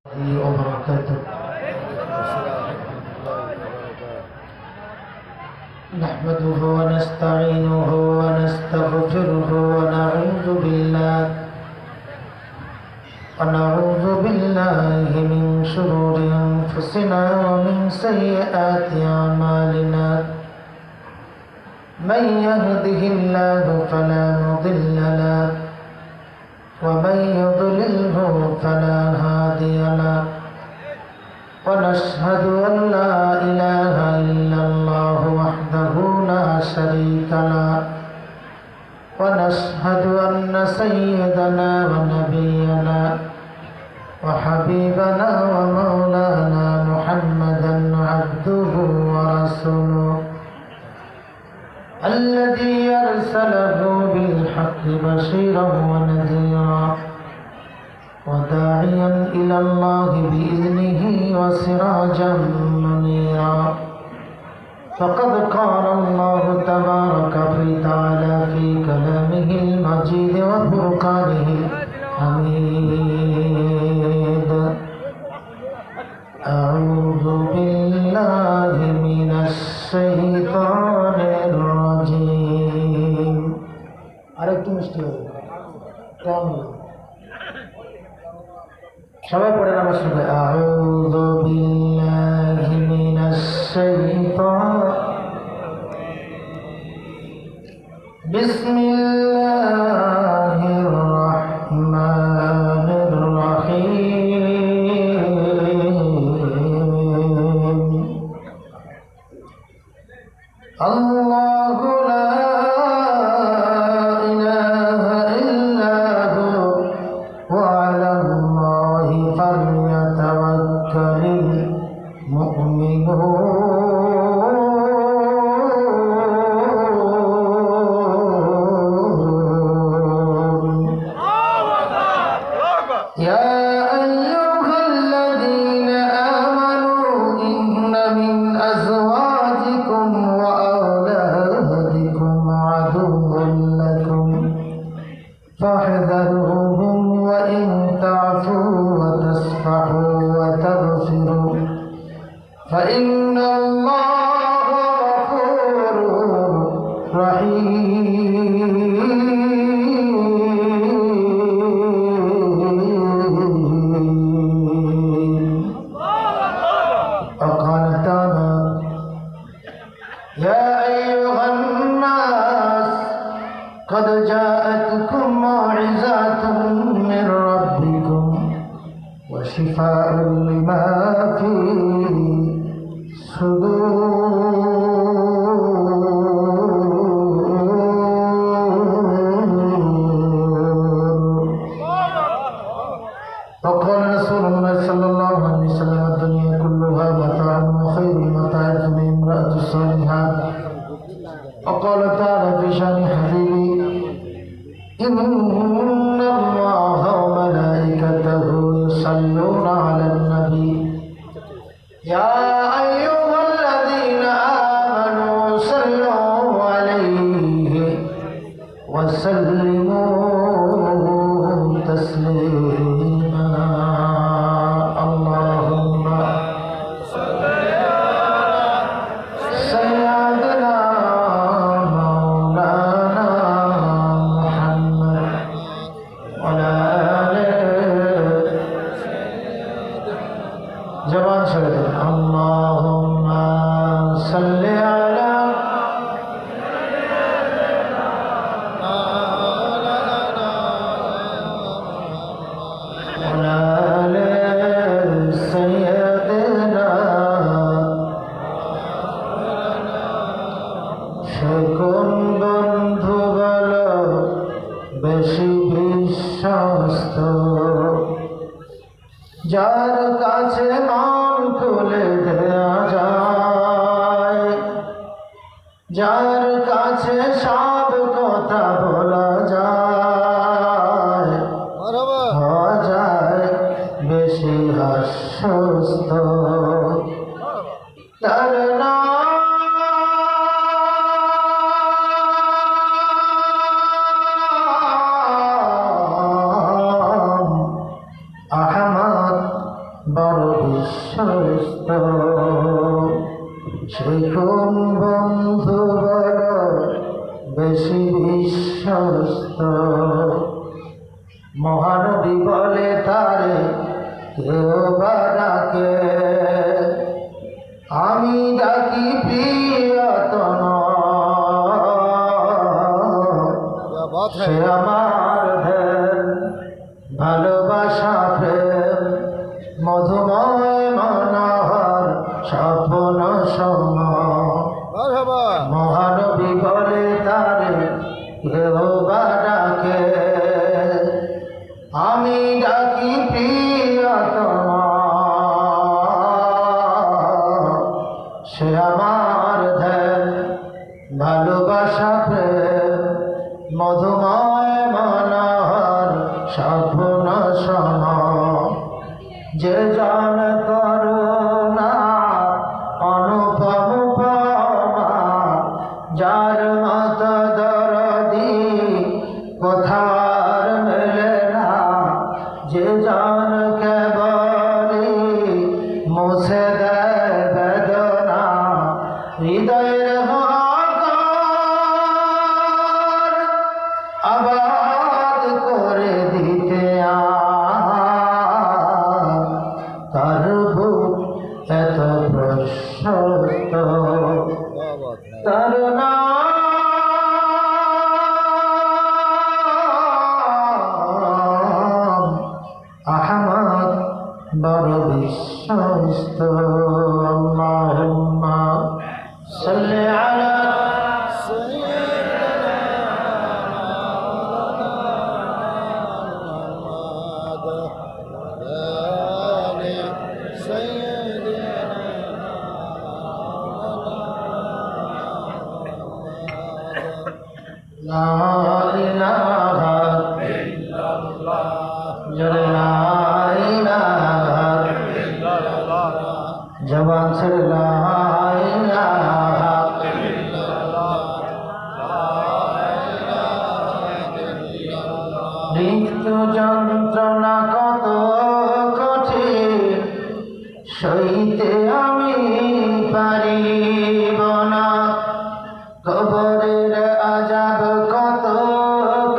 وبركاته. نحمده ونستعينه ونستغفره ونعوذ بالله من شرور أنفسنا ومن سيئات أعمالنا. من يهده الله فلا مضل له ومن يضلله فلا هادي له. ونشهد أن لا إله إلا الله وحده لا شريك له. ونشهد أن سيدنا ونبينا وحبيبنا ومولانا محمدا عبده ورسوله الذي أرسله بالحق بشيرا ونذيرا وداعيا إلى الله بإذنه وسراجا منيرا. فقد قال الله تبارك وتعالى في كلامه المجيد وفرقانه الحميد. أعوذ بالله من الشيطان الرجيم. আরেকটু মিষ্টি হবে কেমন সবাই পড়েন আমার সঙ্গে। আউযু বিল্লাহি মিনাশ শাইতান বিসমিল্লাহির রাহমানির রহিম। আল্লাহু লা ইলাহা ইল্লা হু ওয়া আলাল্লাহি ফালইয়াতাওয়াক্কালিল মুমিনুন। يا أيها الذين آمنوا إن من أزواجكم وأولادكم عدوا لكم فاحذروهم وإن تعفوا وتصفحوا وتغفروا فإن الله غفور رحيم. وقال تعالى يا أيها الناس قد جاءتكم موعظة من ربكم وشفاء لما في الصدور. وقال رسول الله صلى الله عليه وسلم الدنيا كلها متاع وخير المتاع امرأة الصالحة. وقال تعالى في شأن حبيبي إن الله وملائكته يصلون على النبي يا أيها الذين آمنوا صلوا عليه وسلموا تسليما. اللهم صل على سيدنا مولانا محمد وعلى آله جوان شهد. اللهم صل على وعلى آل سيدنا সকল বন্ধু বলো বেশি বিশ্বস্ত যার কাছে মন খুলে দেয়া যায়, যার কাছে সব কথা বলা যায়, হওয়া যায় বেশি আশ্বস্ত। তার নাম বড় বিশ্বস্ত। সেই কোন বন্ধু বড় বেশি বিশ্বস্ত? মহানবী বলে তারে কেউ বা ডাকে, আমি ডাকি প্রিয়তম। সে আমার ধ্যান, ভালোবাসা প্রেম, মধুময় মনোহর স্বপ্ন সম। মহানবী বলে তারে কেউ বা ডাকে, আমি ডাকি প্রিয়তম। সে আমার ধ্যান, ভালোবাসা প্রেম, মধুময় মনোহর স্বপ্ন সম। যে জন করুণা অনুপম উপমা, যার মত দরদি কোথাও আর মেলে না। যে জন কেবলি মুছে দেয় বেদনা, হৃদয়ের হকার আবাদ করে দিতে তার বুক এত প্রশস্ত। তার নাম আহমদ, বড় বিশ্বস্ত। আল্লাহুম্মা সাল্লি আলা লা ইলাহা ইল্লাল্লাহ, লা ইলাহা ইল্লাল্লাহ, জবান ছেড়ে লা ইলাহা ইল্লাল্লাহ, মৃত্যু যন্ত্রণা কত কঠিন, সইতে আমি পারিব না। কবরের আযাব কত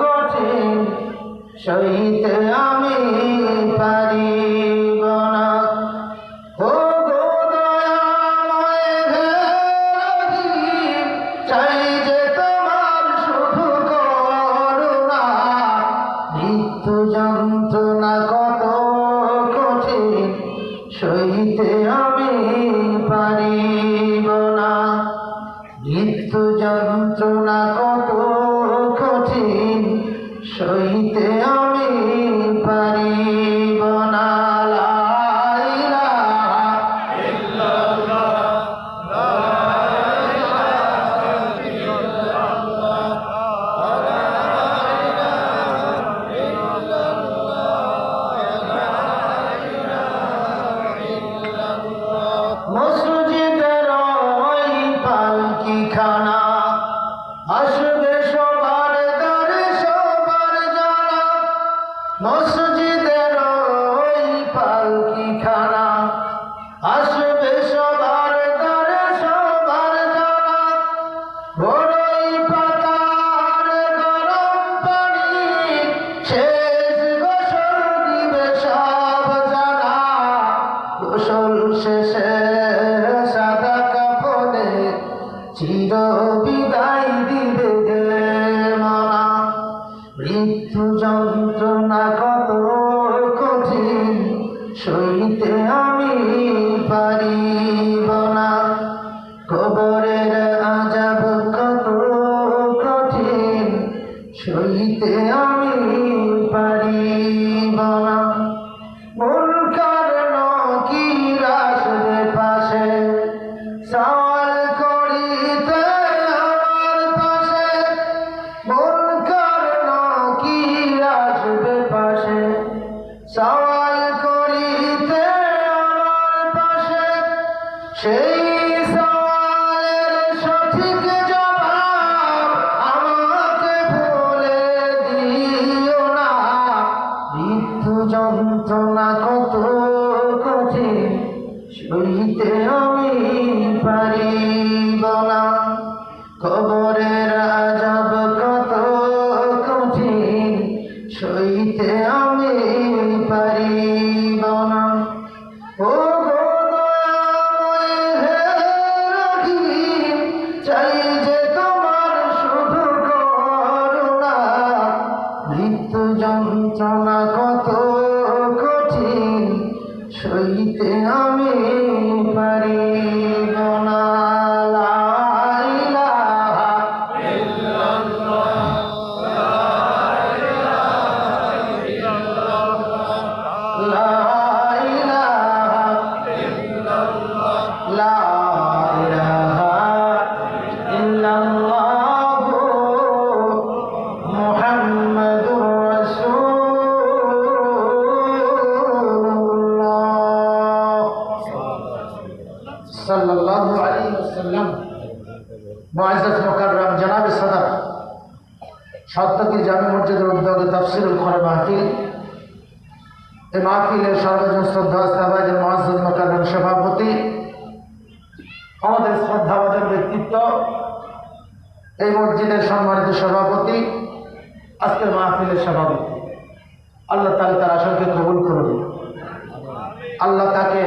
কঠিন, সইতে আমি পারিব না। ও গো দয়াময় হে রহিম, চাই যে তোমার শুধু করুণা। মৃত্যু যন্ত্রণা কত কঠিন, সইতে আমি পারিব না। মৃত্যু যন্ত্রণা কত কঠিন, সইতে আমি পারিব না। লা ইলাহা ইল্লাল্লাহ, লা ইলাহা ইল্লাল্লাহ, লা ইলাহা ইল্লাল্লাহ, লা ইলাহা ইল্লাল্লাহ। মসজিদের ওই পালকিখানা আসবে সবার দ্বারে সবার জানা। মসজিদের ওই পালকিখানা আসবে সবার দ্বারে সবার জানা। বড়ই পাতার গরম পানি শেষ গোসল দিবে সব জানা। গোসল শেষে সাদা কাফনে চির বিদায় দিবে মনা। মৃত্যু যন্ত্রণা কত কঠিন, সইতে আমি পারিব না। কবরের আযাব কত কঠিন, সইতে আমি পারিব না। মুনকার নকির আসবে পাশে, সওয়াল করিতে আমার পাশে। মুনকার নকির আসবে পাশে, সওয়াল করিতে আমার পাশে। সেই সওয়ালের সঠিক জবাব আমাকে ভুলে দিও না। মৃত্যু যন্ত্রণা কত সইতে আমি পারিব না। লা ইলাহা লা ইলাহা লা ইলাহা ইল্লাল্লাহু মুহাম্মাদুর রাসূলুল্লাহ সাল্লাল্লাহু আলাইহি ওয়াসাল্লাম। মুআজ্জাজ মুকাররম জনাব সদর সত্যকি জামি মসজিদের উদ্যোগে তাফসীরুল কোরআন মাহফিল। এই মাহফিলের সর্বজন শ্রদ্ধা সাহাবায়ে মুআজ্জাজ মুকাররম সভাপতি, আমাদের শ্রদ্ধাভাজন ব্যক্তিত্ব, এই মসজিদের সম্মানিত সভাপতি, আজকের মাহফিলের সভাপতি। আল্লাহ তাআলা তার আসলকে কবুল করুন। আল্লাহ তাকে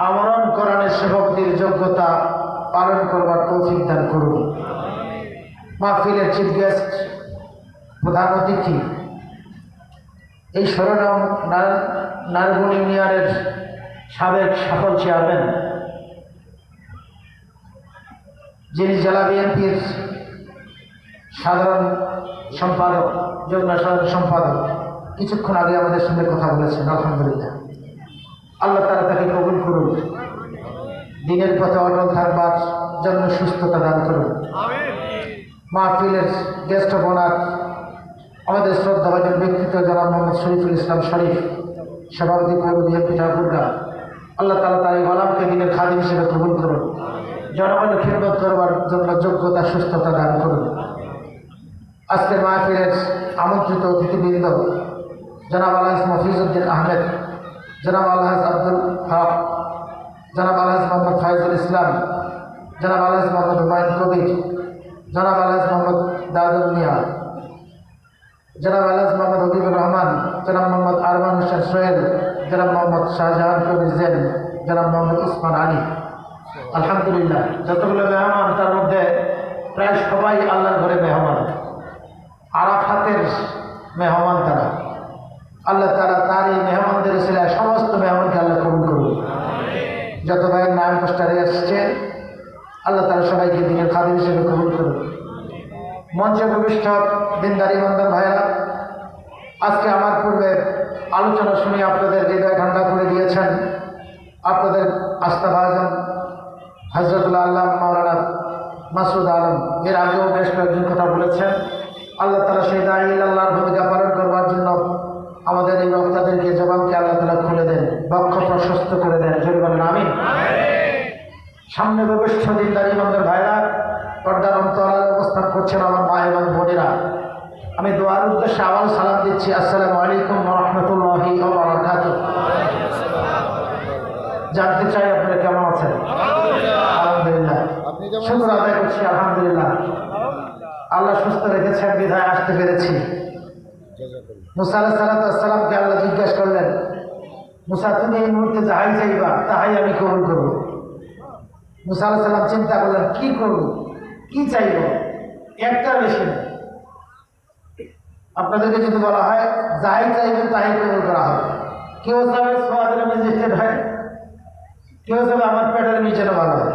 আমরণ কোরআনের সভাপতির যোগ্যতা পালন করবার তৌফিক দান করুন। মাহফিলের চিফ গেস্ট, প্রধান অতিথি, এই শিরোনাম নারগুন ইউনিয়নের সাবেক সফল চেয়ারম্যান, যিনি জেলা বিএনপির সাধারণ সম্পাদক, যুগ্ম সাধারণ সম্পাদক, কিছুক্ষণ আগে আমাদের সঙ্গে কথা বলেছেন। আলহামদুলিল্লাহ, আল্লাহ তাআলা তাকে কবুল করুন, দিনের পথে অটল থাকবার জন্য সুস্থতা দান করুন। মাহফিলের গেস্ট অফ অনার আমাদের শ্রদ্ধাভাজন ব্যক্তিত্ব জনাব মোহাম্মদ শরীফুল ইসলাম শরীফ, সভাপতি পৌর বিএনপি ঠাকুরগাঁ। আল্লাহ তাআলা তার এই গোলামকে দিনের খাদিম হিসেবে কবুল করুন, জনগণের খিদমত করবার জন্য যোগ্যতা সুস্থতা দান করুন। আজকের মাহফিলের আমন্ত্রিত অতিথিবৃন্দ জনাব আলহাজ মফিজউদ্দিন আহমেদ, জনাব আলহাজ আব্দুল হক, জনাব আলহাজ মোহাম্মদ ফাইজুল ইসলাম, জনাব আলহাজ মোহাম্মদ হুমায়ুন কবির, জনাব আলহাজ মোহাম্মদ দাদুল মিয়া, জনাব আলহাজ মোহাম্মদ হবিবুর রহমান, জনাব মোহাম্মদ আরমান হোসেন সোহেল, জনাব মোহাম্মদ শাহজাহান কবির জেন, জনাব মোহাম্মদ উসমান আলী। আলহামদুলিল্লাহ, যতগুলো মেহমান তার মধ্যে প্রায় সবাই আল্লাহর ঘরে মেহমান, আরাফাতের মেহমান তারা। আল্লাহ তাআলা তার এই মেহমানদের ছিলেন সমস্ত মেহমানকে আল্লাহ কবুল করুন। যত ভাইয়ের নাম পোস্টারে এসছে আল্লাহ তাআলা সবাইকে দিনের খাদিম হিসেবে কবুল করুন। মঞ্চে উপবিষ্ট দিনদার ইমানদার ভাইয়েরা, আজকে আমার পূর্বে আলোচনা শুনে আপনাদের হৃদয় ঠান্ডা করে দিয়েছেন আপনাদের আস্থাভাজন হযরতুল আল্লাহ মাওলানা মাসুদ আলম। এর আগেও বেশ কয়েকজন কথা বলেছেন। আল্লাহ তাআলা সেই দাঈ ইলাল্লাহর ভূমিকা পালন করবার জন্য আমাদের এই বক্তাদেরকে জবানকে আল্লাহ তাআলা খুলে দেন, বক্ষ প্রশস্ত করে দেন। জোরে বলেন আমিন। সামনে উপবিষ্ট দিনদার ইমানদার ভাইরা, পর্দার অন্তরালে অবস্থান করছেন আমার মা এবং বোনেরা, আমি দোয়ার উদ্দেশ্যে আবার সালাম দিচ্ছি। আসসালামু আলাইকুম ওয়া রাহমাতুল্লাহি ওয়া বারাকাতুহু। জানতে চাই আপনারা কেমন আছেন? আলহামদুলিল্লাহ, শুকর আদায় করছি। আলহামদুলিল্লাহ, আল্লাহ সুস্থ রেখেছেন বিধায় আসতে পেরেছি। মুসা আলাইহিস সালামকে আল্লাহ জিজ্ঞাসা করলেন, মুসা তুমি এই মুহূর্তে যাহাই চাইবা তাহাই আমি কবুল করব। মুসা আলাইহিস সালাম চিন্তা করলেন, কি করব, কি চাইব, একটা বেশি না। আপনাদেরকে যদি বলা হয় যাই চাইবেন তাই কবুল করা হবে। কেউ চাবে সোয়াদের ম্যাজিস্ট্রেট হয়, কেউ চাবে আমার পেটের নিচে ভালো হয়,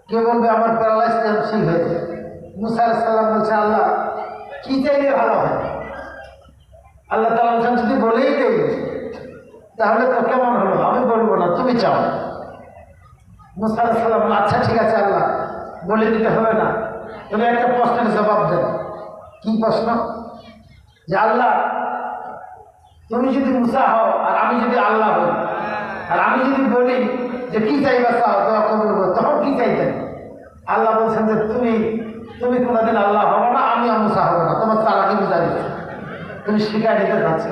কেউ বলবে আমার প্যারালাইসিস ঠিক হয়েছে। মুসা আলাইহিস সালাম বলছে, আল্লাহ কি চাইলে ভালো হয়? আল্লাহ তাআলা বলছেন, যদি বলেই দেই তাহলে তো কেমন হলো, আমি বলবো না, তুমি চাও। মুসা আলাইহিস সালাম, আচ্ছা ঠিক আছে আল্লাহ, বলে দিতে হবে না, তুমি একটা প্রশ্নের জবাব দেন। কি প্রশ্ন? যে আল্লাহ তুমি যদি মুসা হও আর আমি যদি আল্লাহ হই, আর আমি যদি বলি যে কি চাইবা চাও দোয়া কবুল করবো, তখন কি চাইতেন? আল্লাহ বলছেন যে তুমি তুমি কোনোদিন আল্লাহ হবো না, আমি মুসা হবো না। তোমার চালাকি বুঝা দিচ্ছে, তুমি শিকার দিতে যাচ্ছে।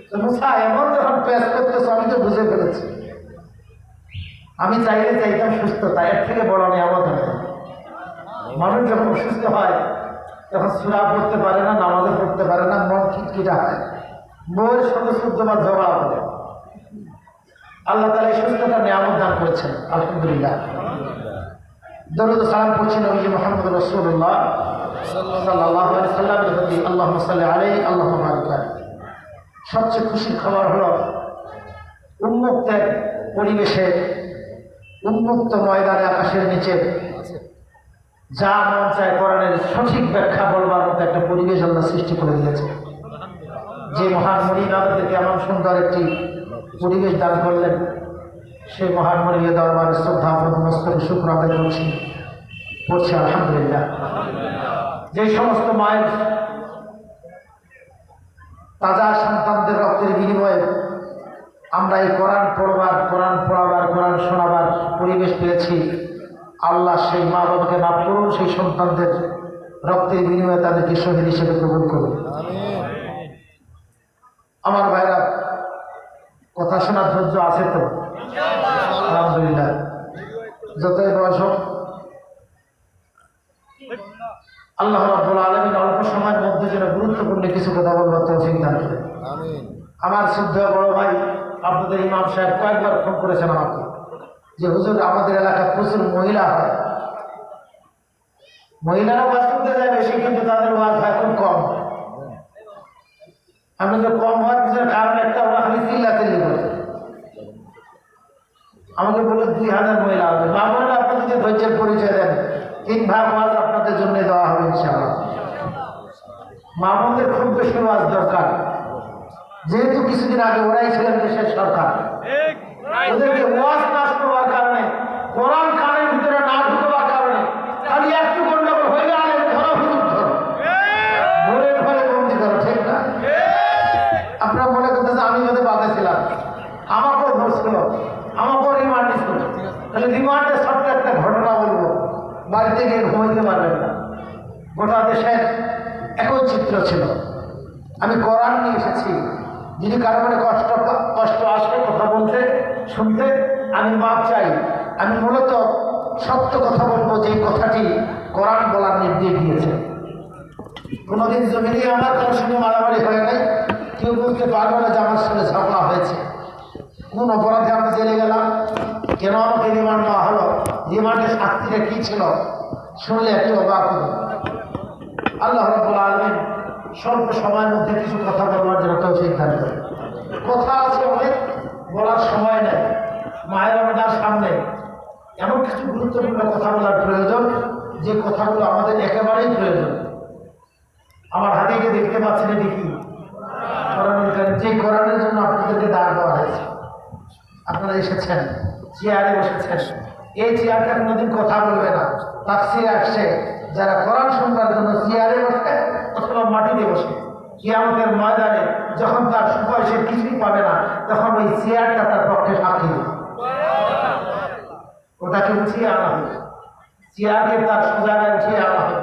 তো মুসা এমন যখন পেশ করতেছো আমি তো বুঝে ফেলেছি, আমি চাইলে চাইতাম সুস্থতা, এর থেকে বড় নিয়ামত হয়। মানুষ যখন অসুস্থ হয় তখন সূরা পড়তে পারে না, নামাজে পড়তে পারে না, মন খিটখিটা হয়, বউয়ের সঙ্গে শুদ্ধবার ঝগড়া করে। আল্লাহ তাআলা এই সুস্থতা নিয়ামত দান করেছেন। আলহামদুলিল্লাহ, দরুদ ও সালাম পড়ছি নবী মুহাম্মদ রাসূলুল্লাহ সাল্লাল্লাহু আলাইহি ওয়াসাল্লামের প্রতি। আল্লাহুম্মা সাল্লি আলাইহি আল্লাহুম্মা বারিক আলাইহি। সবচেয়ে খুশির খবর হলো উন্মুক্তের পরিবেশে, উন্মুক্ত ময়দানে, আকাশের নিচে যা মন চায় কোরআনের সঠিক ব্যাখ্যা বলবার মতো একটা পরিবেশ আল্লাহ সৃষ্টি করে দিয়েছে। যে মহান মরিদ আমাদেরকে এমন সুন্দর একটি পরিবেশ দান করলেন, সেই মহান মরিদের দরবারে শ্রদ্ধা মস্তকে শুকর আদায় করছি আলহামদুলিল্লাহ। যে সমস্ত মায়ের তাজা সন্তানদের রক্তের বিনিময়ে আমরা এই কোরআন পড়বার, কোরআন পড়াবার, কোরআন শোনাবার পরিবেশ পেয়েছি, আল্লাহ সেই মা বাবাকে মাফ করুন, সেই সন্তানদের রক্তের বিনিময়ে তাদেরকে শহীদ হিসেবে কবুল করুন। আমার ভাইরা, কথা শোনার ধৈর্য আছে তো? আলহামদুলিল্লাহ। যতই বয়স হোক, আল্লাহ রাব্বুল আলামিন অল্প সময়ের মধ্যে যেন গুরুত্বপূর্ণ কিছু কথা বলবার তৌফিক দান করেন। আমার শুদ্ধ বড় ভাই আপনাদের ইমাম সাহেব কয়েকবার ফোন করেছেন আমাকে যে হুজুর, আমাদের এলাকায় প্রচুর মহিলা হয়, মহিলারা ওয়াজ করতে যায় বেশি, কিন্তু তাদের ওয়াজ হয় খুব কম। আমি তো কম হওয়ার পিছনে কারণ একটা, ওরা খালি চিল্লাচিল্লি করে। আমাকে বলে 2000 মহিলা হবে। মামুনরা আপনি যদি ধৈর্যের পরিচয় দেন, 3 ভাগ ওয়াজ আপনাদের জন্য দেওয়া হবে ইনশাআল্লাহ। মামুনদের খুব বেশি ওয়াজ দরকার, যেহেতু কিছুদিন আগে ওরাই ছিলেন দেশের সরকার। ওদেরকে ওয়াজ না শোনার কারণে, কোরআন কানের ভিতরে না ঢুকবার কারণে খালি একটু গন্ডগোল হয়ে গেলে ধরো হুজুর ধরো, ঘরে ঘরে বন্দি করো, ঠিক না? আপনারা মনে করতেছে আমি হয়তো বাঁচাছিলাম, আমাকেও ধরছিল, আমাকেও রিমান্ড ছিল। তাহলে রিমান্ডের ছোট্ট একটা ঘটনা বলবো, বাড়িতে গিয়ে ঘুমাইতে পারবেন না। গোটা দেশের একই চিত্র ছিল। আমি কোরআন নিয়ে এসেছি, যদি কারো মনে কষ্ট আসে কথা বলতে শুনতে, আমি মাপ চাই। আমি মূলত সত্য কথা বলবো, যে কথাটি কোরআন বলার নির্দেশ দিয়েছে। কোনোদিন জমিনে আমার কারোর সঙ্গে মারামারি হয় নাই, কেউ বলতে পারবে না যে আমার সঙ্গে ঝগড়া হয়েছে। কোন অপরাধে আমি জেলে গেলাম, কেন আমাকে রিমান্ড দেওয়া হলো, রিমান্ডের শাস্তিটা কী ছিল, শুনলে একটু অবাক হল। আল্লাহ রাব্বুল আলামিন স্বল্প সময়ের মধ্যে কিছু কথা বলবার জন্য তৌফিক দান করেন। কথা আছে অনেক, বলার সময় নেই। মায়ের আমাদের সামনে এমন কিছু গুরুত্বপূর্ণ কথা বলার প্রয়োজন, যে কথাগুলো আমাদের একেবারেই প্রয়োজন। আমার হাতে গিয়ে দেখতে পাচ্ছেন এটি কি? কোরআনুল কারীম। যে কোরআনের জন্য আপনাদেরকে দাঁড় দেওয়া হয়েছে, আপনারা এসেছেন, চেয়ারে বসেছেন। এই চেয়ারটা কোনোদিন কথা বলবে না। তাফসীরে আসছে, যারা কোরআন শুনবার জন্য চেয়ারে বসে অথবা মাটিতে বসে, কিয়ামতের ময়দানে যখন তার সুবয়সের কিছুই পাবে না, তখন ওই চেয়ারটা তার পক্ষে সাক্ষী দেবে। ওটাকে উঠিয়ে আনা হবে, চেয়ারকে তার সোজাগায় উঠিয়ে আনা হবে।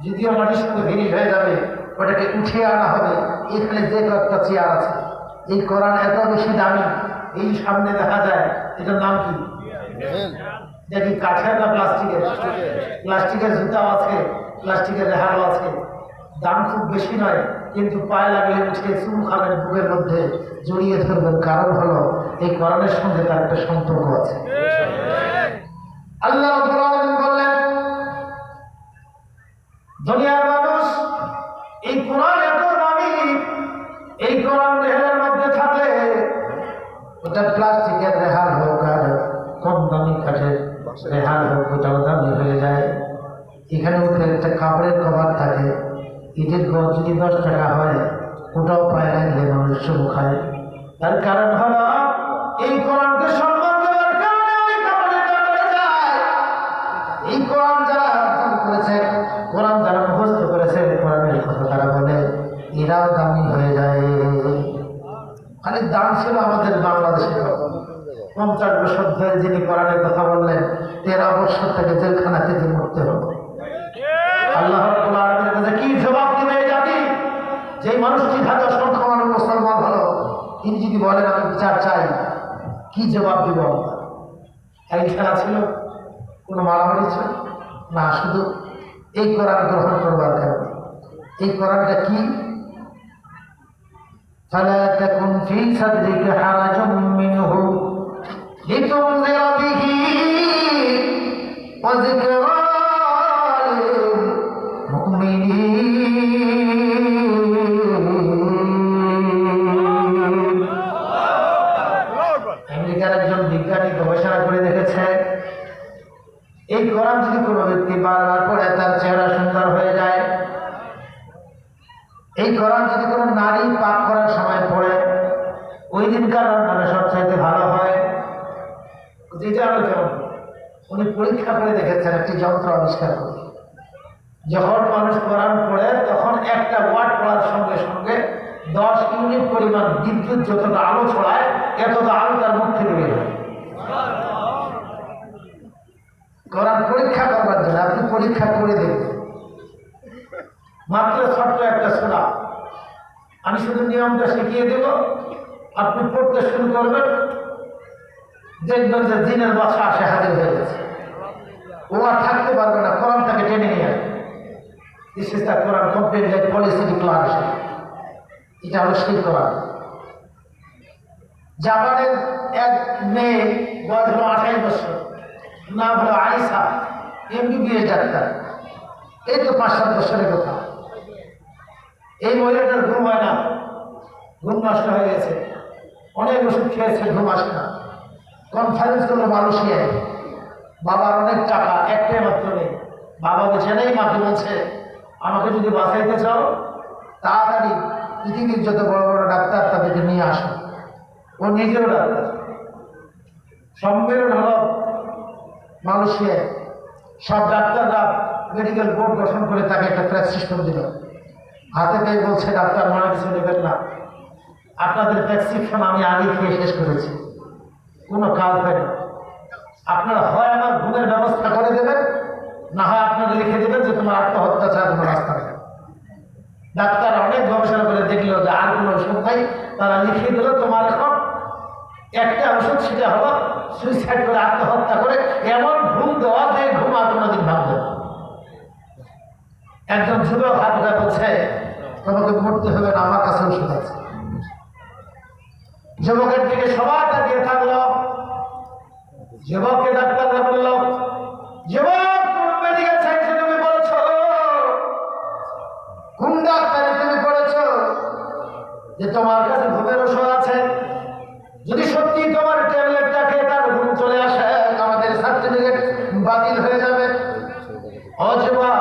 যদিও মাটির সঙ্গে ভিড় হয়ে যাবে, ওটাকে উঠিয়ে আনা হবে। এখানে যে কয়েকটা চেয়ার আছে, এই কোরআন এত বেশি দামি, এই সামনে দেখা যায়, এটার নাম কি? দেখি কাঠের না প্লাস্টিকের? প্লাস্টিকের জুতাও আছে, প্লাস্টিকের রেহালও আছে। দাম খুব বেশি নয়, কিন্তু পায়ে লাগলে উঠে চুল খাবেন, বুকের মধ্যে জড়িয়ে ধরবেন। কারণ হলো এই কোরআনের সঙ্গে তার একটা সম্পর্ক আছে। আল্লাহ রাব্বুল আলামিন বললেন, দুনিয়ার মানুষ, এই কোরআন এত দামি, এই কোরআন রেহালের মধ্যে থাকলে, ওটা প্লাস্টিকের রেহাল হোক আর কম দামি কাঠের রেহাল হোক, ওটাও দামি হয়ে যায়। এখানে উপরে একটা কাপড়ের কভার থাকে, ঈদের গজ যদি 10 টাকা হয়, ওটাও পায়ে লাগলে মানুষ শুরু খায়। তার কারণ হলো এই কোরআনকে সম্মান দেওয়ার কারণে ওই কাপড়ের দাম বেড়ে যায়। এই কোরআন যারা অর্জন করেছে, কোরআন যারা মুখস্থ করেছে, কোরআনের কথা তারা বলে, এরাও দামি হয়ে যায়। খালি দাম ছিল আমাদের বাংলাদেশে 50 বছর ধরে যিনি কোরআনের কথা বললেন, 13 বছর থেকে জেলখানা থেকে মরতে হলো। আল্লাহ রাব্বুল আলামিনের কাছে কি জবাব দিবে এই জাতি? যে মানুষটি ঢাকা সংখ্যা মানুষ মুসলমান হলো, তিনি যদি বলেন আমি বিচার চাই, কি জবাব দিব? এই খেলা ছিল, কোনো মারামারি ছিল না, শুধু এই কোরআন গ্রহণ করবার কারণে। এই কোরআনটা কি? فلا تكن في صدرك حرج منه لتنذر به وذكرى للمؤمنين। আমেরিকার একজন বিজ্ঞানী গবেষণা করে দেখেছে, এই কোরআন যদি কোনো ব্যক্তি বারবার পড়ে তার চেহারা সুন্দর হয়ে যায়। এই কোরআন যদি কোনো নারী পাক করার সময় পড়ে, ওই দিনকার রান্নাটা সবচাইতে ভালো হয়। যেটা আমরা কেমন, উনি পরীক্ষা করে দেখেছেন একটি যন্ত্র আবিষ্কার করে। যখন মানুষ কোরআন পড়ে তখন একটা ওয়ার্ড পড়ার সঙ্গে সঙ্গে 10 ইউনিট পরিমাণ বিদ্যুৎ যতটা আলো ছড়ায়, এতটা আলো তার মুখ থেকে বের হয়। কোরআন পরীক্ষা করবার জন্য আপনি পরীক্ষা করে দেখবেন। মাত্র ছোট্ট একটা সূরা, আমি শুধু নিয়মটা শিখিয়ে দেব, আপনি পড়তে শুরু করবেন, দেখবেন যে জিনের বাসা আসে হাজির হয়ে গেছে। ও আর থাকতে পারবে না, কোরআন তাকে টেনে নিয়ে আসবে। This is the Quran complete like policy declaration. এটা হলো সেই কোরআন। জাপানের এক মেয়ে, বয়স হলো 28 বছর, নাম হলো আয়েশা, MBBS ডাক্তার। এই তো 5-7 বছরের কথা। এই মহিলাটার ঘুম হয় না, ঘুম নষ্ট হয়ে গেছে, অনেক ওষুধ খেয়েছে, ঘুম আসে না। কনফারেন্স করলো মালয়েশিয়ায়, বাবার অনেক টাকা, একটাই মাত্র নেই। বাবা বেছে নেই, মাকে বলছে আমাকে যদি বাঁচাইতে চাও তাড়াতাড়ি পৃথিবীর যত বড় বড় ডাক্তার তাদেরকে নিয়ে আসো। ও নিজেও ডাক্তার। সম্মেলন হল মালয়েশিয়ায়, সব ডাক্তাররা মেডিকেল বোর্ড গঠন করে তাকে একটা প্রেসক্রিপশন দিল। হাতে পেয়ে বলছে, ডাক্তার মনে কিছু নেবেন না, আপনাদের প্রেসক্রিপশন আমি আগে খেয়ে শেষ করেছি, কোনো কাজ হয় না। আপনারা হয় আমার ঘুমের ব্যবস্থা করে দেবেন, না হয় আপনারা লিখে দেবেন যে তোমার আত্মহত্যা ছাড়া কোনো রাস্তা নেই। ডাক্তার অনেক গবেষণা করে দেখলো যে আর কোনো ওষুধ নাই, তারা লিখে দিল তোমার এখন একটা ওষুধ, সেটা হলো সুইসাইড করে, আত্মহত্যা করে এমন ঘুম দেওয়া যে ঘুম আর কোনোদিন ভাববে। একজন যুবক হাত উঠে বলছে, তোমাকে মরতে হবে না, আমার কাছে ওষুধ আছে। যুবকের দিকে সবার তাকিয়ে থাকলো। যুবককে ডাক্তাররা বলল, যুবক কোন মেডিকেল সায়েন্সে তুমি পড়েছ, কোন ডাক্তারে তুমি পড়েছ যে তোমার কাছে ঘুমের ওষুধ আছে? যদি সত্যি তোমার ট্যাবলেটটা খেয়ে তার ঘুম চলে আসে, আমাদের সার্টিফিকেট বাতিল হয়ে যাবে। ও যুবক,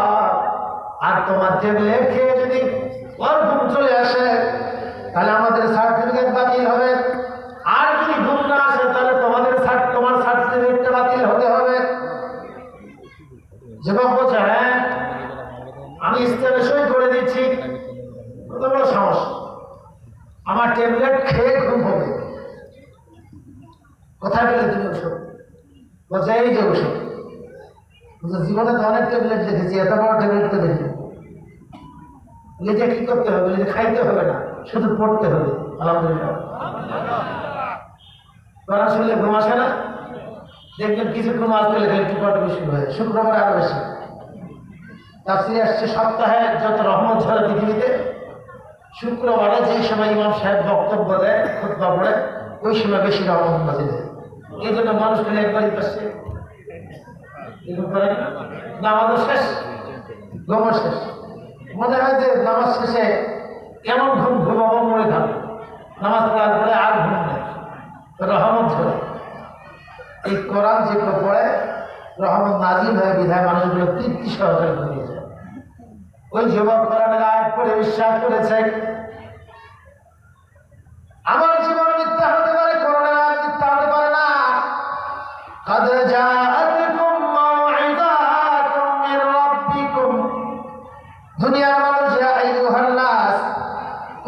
আর তোমার ট্যাবলেট খেয়ে যদি ওর ঘুম চলে আসে তাহলে আমাদের সার্টিফিকেট বাতিল হবে। আর যদি ঘুম না আসে তাহলে তোমার সার্টিফিকেটটা বাতিল হতে হবে। যুবক বলছে, হ্যাঁ আমি ইস্তেমে সই করে দিচ্ছি, কত বড় সমস্যা, আমার ট্যাবলেট খেয়ে ঘুম হবে। কোথায় পেলে তুমি ওষুধ? বলছে এই যে ওষুধ। বলছে জীবনে তো অনেক ট্যাবলেট দেখেছি, এত বড় ট্যাবলেট তো দেখি। এটা কি করতে হবে? খাইতে হবে না, শুধু পড়তে হবে। আলহামদুলিল্লাহ, কোরআন শুনলে ঘুম আসে না? দেখবেন কিছুক্ষণ আসতে লেগে একটু পড়া বেশি হয়, শুক্রবার আরো বেশি। তাফসীরে আসছে সপ্তাহে যত রহমত ঝরে পৃথিবীতে, শুক্রবারে যেই সময় ইমাম সাহেব বক্তব্য দেয়, খুতবা পড়ে, ওই সময় বেশি রহমত নাজিল হয়। এই জন্য মানুষ খেলে একবারই পাচ্ছে, নামাজও শেষ, ঘুমও শেষ। মনে হয় যে নামাজ শেষে এমন ঘুম ঘুমাবো মরে থাকবে, নামাজ পড়ার পরে আর ঘুম নেই, রহমত ঝরে। এই কোরআন যেগুলো পড়ে রহমত নাজিল হয়ে বিধায় মানুষগুলো তৃপ্তি সহকারে ঘুমিয়ে যায়। ওই যুবক কোরআনের আয়াত পড়ে বিশ্বাস করেছে, আমার জীবন মিথ্যা হতে পারে, কোরআনের আয়াত মিথ্যা হতে পারে না। قد جاءتكم موعظة من ربكم। দুনিয়ার মানুষ, ইয়া আইয়ুহান নাস,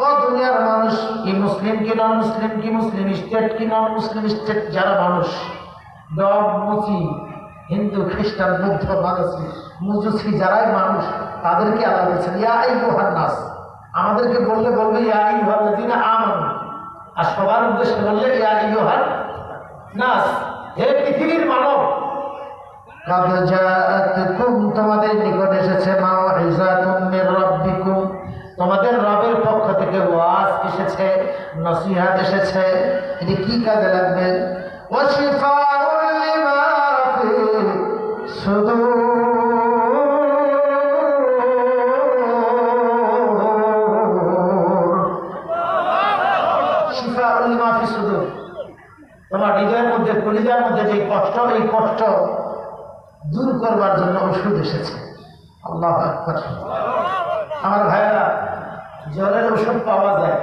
ও দুনিয়ার মানুষ, কি মুসলিম কি নন মুসলিম, কি মুসলিম স্টেট কি নন মুসলিম স্টেট, যারা মানুষ, ডগ মুচি, হিন্দু খ্রিস্টান বৌদ্ধ মানসি মুজুসি, যারাই মানুষ, তাদেরকে আল্লাহ বলছেন ইয়া আইয়ুহান নাস। আমাদেরকে বললে বলবে ইয়া আইয়ুহাল্লাযীনা আমানু, আর সবার উদ্দেশ্যে বললে ইয়া আইয়ুহান নাস, হে পৃথিবীর মানব। قد جاءتكم, তোমাদের নিকট এসেছে, মাউইযাতুম মির রাব্বিকুম, তোমাদের রবের পক্ষ থেকে ওয়াজ এসেছে, নসিহত এসেছে। এটি কি কাজে লাগবে? ওয়া শিফাউল লিমা ফি সুদূর, শিফাউল লিমা ফি সুদূর, তোমার আমার হৃদয়ের মধ্যে কলিজার মধ্যে যে কষ্ট, এই কষ্ট দূর করবার জন্য ওষুধ এসেছে। আল্লাহু আকবার। আমার ভাইয়েরা, জ্বরের ওষুধ পাওয়া যায়,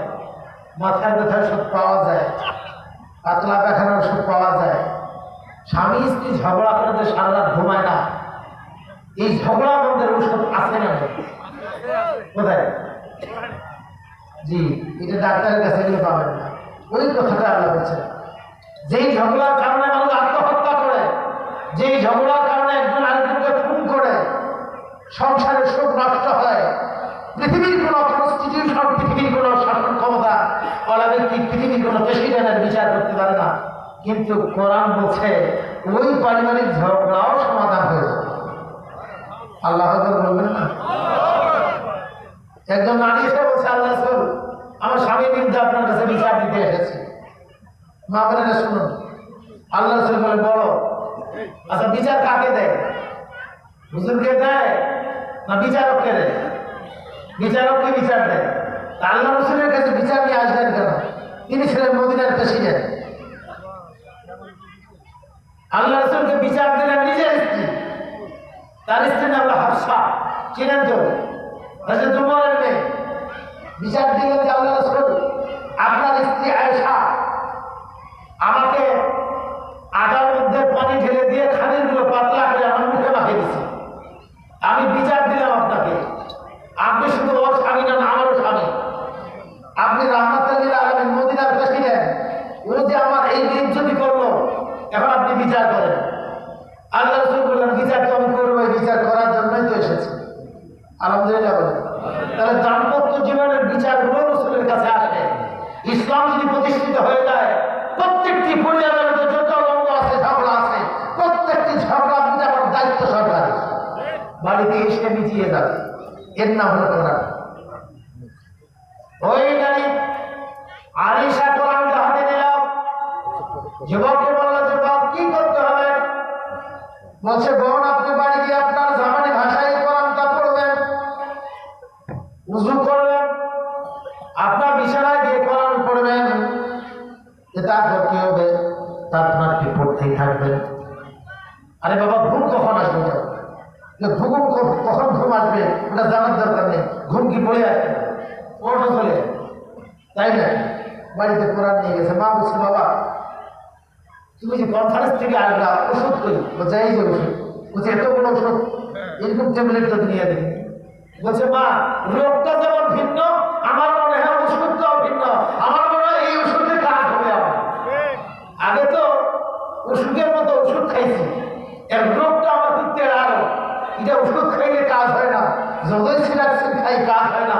মাথার ব্যথার ওষুধ পাওয়া যায়, পাতলা পায়খানার ওষুধ পাওয়া যায়। স্বামী স্ত্রী ঝগড়া করে সারা রাত ঘুমায় না, এই ঝগড়া বন্ধের ওষুধ আছে না? কোথায়? জি, এটা ডাক্তারের কাছে গিয়ে পাবেন না। ওই কথাটা আল্লাহ বলছেন, যেই ঝগড়ার কারণে মানুষ আত্মহত্যা করে, যেই ঝগড়ার কারণে একজন আরেকজনকে খুন করে, সংসারের সুখ নষ্ট হয়, পৃথিবীর কোনো কনস্টিটিউশন, পৃথিবীর কোনো শাসন ক্ষমতা অলাভিত্তিক পৃথিবীর কোনো প্রেসিডেন্টের বিচার করতে পারে না। কিন্তু কোরআন বলছে ওই পারিবারিক ঝগড়াও সমাধান হয়ে যাবে। আল্লাহ বলবেন না? একজন নারী এসে বলছে, আল্লাহ রাসূল, আমার স্বামীর বিরুদ্ধে আপনার কাছে বিচার দিতে এসেছি। মা বোনেরা শুনুন, আল্লাহ রাসূল বলে, বলো, আচ্ছা বিচার কাকে দেয়? হুজুরকে দেয় না বিচারককে দেয়? বিচারককে বিচার দেয়। আল্লাহ রাসূলের কাছে বিচার নিয়ে আসবেন কেন? তিনি ছিলেন মদিনার প্রেসিডেন্ট। আল্লাহ রাসূলকে বিচার দিলেন নিজের স্ত্রী, তার স্ত্রী নাম হাফসা, চিনেন তো? হযরত উমরের মেয়ে। বিচার দিলেন যে আল্লাহ রাসূল, আপনার স্ত্রী আয়েশা আমাকে আটার মধ্যে পানি ঢেলে দিয়ে খানিরগুলো পাতলা করে আমার মুখে মাখিয়ে দিচ্ছে। আমি বিচার দিলাম আপনাকে, আপনি শুধু ওর স্বামী না, আমারও স্বামী। আপনি রাহমাতুল লিল আলামিন, মদিনার প্রেসিডেন্ট, ও যে আমার এই বেইজ্জতি করলো, এখন আপনি বিচার করেন। আল্লাহ রাসূল বললেন, বিচার তো আমি করবো, বিচার করার জন্যই তো এসেছি। আলহামদুলিল্লাহ বলেন। তাহলে দাম্পত্য জীবনের বিচারগুলো রাসূলের কাছে আসে। ইসলাম যদি প্রতিষ্ঠিত হয়ে যায়, প্রত্যেকটি পরিবারের মধ্যে যত দ্বন্দ্ব আছে, ঝগড়া আছে, প্রত্যেকটি ঝগড়া মিটাবার দায়িত্ব সরকারের। বাড়িতে এসে মিটিয়ে যাবে, এর নাম হলো কোরআন। ওই নারী আয়েশা কোরআনটা হাতে নিল, যুবককে বলল, যুবক কি করতে হবে? বলছে, বোন, আপনি বাড়ি গিয়ে আপনার জামানি ভাষায় কোরআনটা পড়বেন, উযু করবেন, আপনার বিছানায় গিয়ে কোরআন পড়বেন। তারপর কি হবে? তারপর আপনি পড়তেই থাকবেন। আরে বাবা, ঘুম কখন আসবে? ঘুম কখন ঘুম আসবে ওটা জানার দরকার নেই। ঘুম কি পড়ে আসবে? ওটা চলে, তাই না? বাড়িতে কোরআন নিয়ে গেছে। মা বলছে, বাবা তুমি যে কনফারেন্স থেকে আসলা, ওষুধ করি? বলছে, এই যে ওষুধ। বলছে, এত বড় ওষুধ, এরকম ট্যাবলেট তো নিয়ে দেখি। বলছে, মা, রোগটা যেমন ভিন্ন, আমার মনে হয় ওষুধটাও ভিন্ন। আমার মনে হয় এই ওষুধে কাজ হবে। আগে তো ওষুধের মতো ওষুধ খাইছি, এর রোগটা আমার দিতে আরো, এটা ওষুধ খাইলে কাজ হয় না, যতই সিরাক্সিন খাই কাজ হয় না।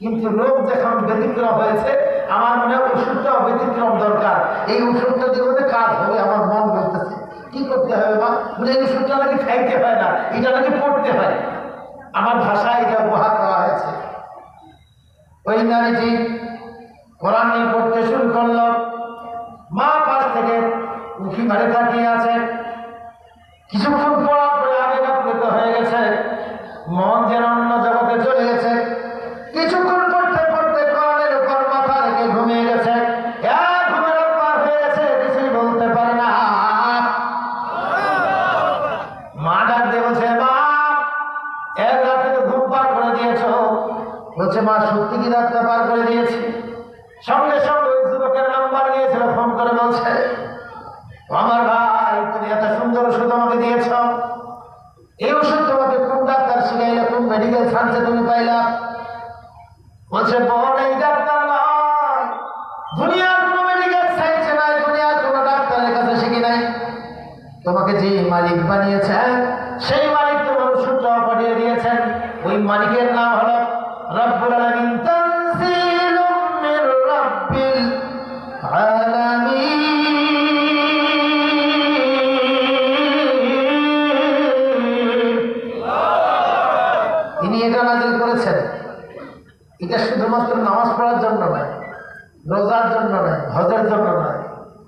কিন্তু রোগ যখন ব্যতিক্রম হয়েছে, আমার মনে হয় ওষুধটাও ব্যতিক্রম দরকার। এই ওষুধটা দিয়ে কাজ হবে, আমার মন বলতেছে। কি করতে হবে মা? বলে, এই ওষুধটা নাকি খাইতে হয় না, এটা নাকি পড়তে হয়। আমার ভাষায় এটা উপহার দেওয়া হয়েছে। ওই নারীটি কোরআন নিয়ে পড়তে শুরু করল। মা পাশ থেকে উঁকি মারে তাকিয়ে আছে। কিছুক্ষণ পড়ার পরে আবেগাপ্লুত হয়ে গেছে, মন যেন অন্য জগতে চলে গেছে। কিছুক্ষণ পড়তে পড়তে কোরআনের উপর মাথা রেখে ঘুমিয়ে গেছে। ঘুমের অভ্যাস হয়ে গেছে, কিছুই বলতে পারে না। মা ডাক দিয়ে বলছে, মা, এক রাতে তো ঘুম পার করে দিয়েছ। বলছে, মা, সত্যি কি রাতটা পার করে দিয়েছি? সঙ্গে সঙ্গে ওই যুবকের নাম্বার নিয়েছিল, ফোন করে বলছে, আমার ভাই, তুমি এত সুন্দর ওষুধ আমাকে দিয়েছ, এই ওষুধ তোমাকে কোন ডাক্তার শিখাইলে, কোন মেডিকেল সায়েন্সে তুমি পাইলা? বলছে, বোন, এই ডাক্তার নয়, দুনিয়ার কোনো মেডিকেল সায়েন্সে নাই, দুনিয়ার কোনো ডাক্তারের কাছে শিখি নাই। তোমাকে যে মালিক বানিয়েছেন, সেই মালিক তোমার ওষুধটা পাঠিয়ে দিয়েছেন। ওই মালিকের নাম হলো রব্বুল আলামিন। তানজিলুম মির রাব্বিল আলামিন। তিনি এটা নাযিল করেছেন। এটা শুধুমাত্র নামাজ পড়ার জন্য নয়, রোজার জন্য নয়, হজের জন্য নয়।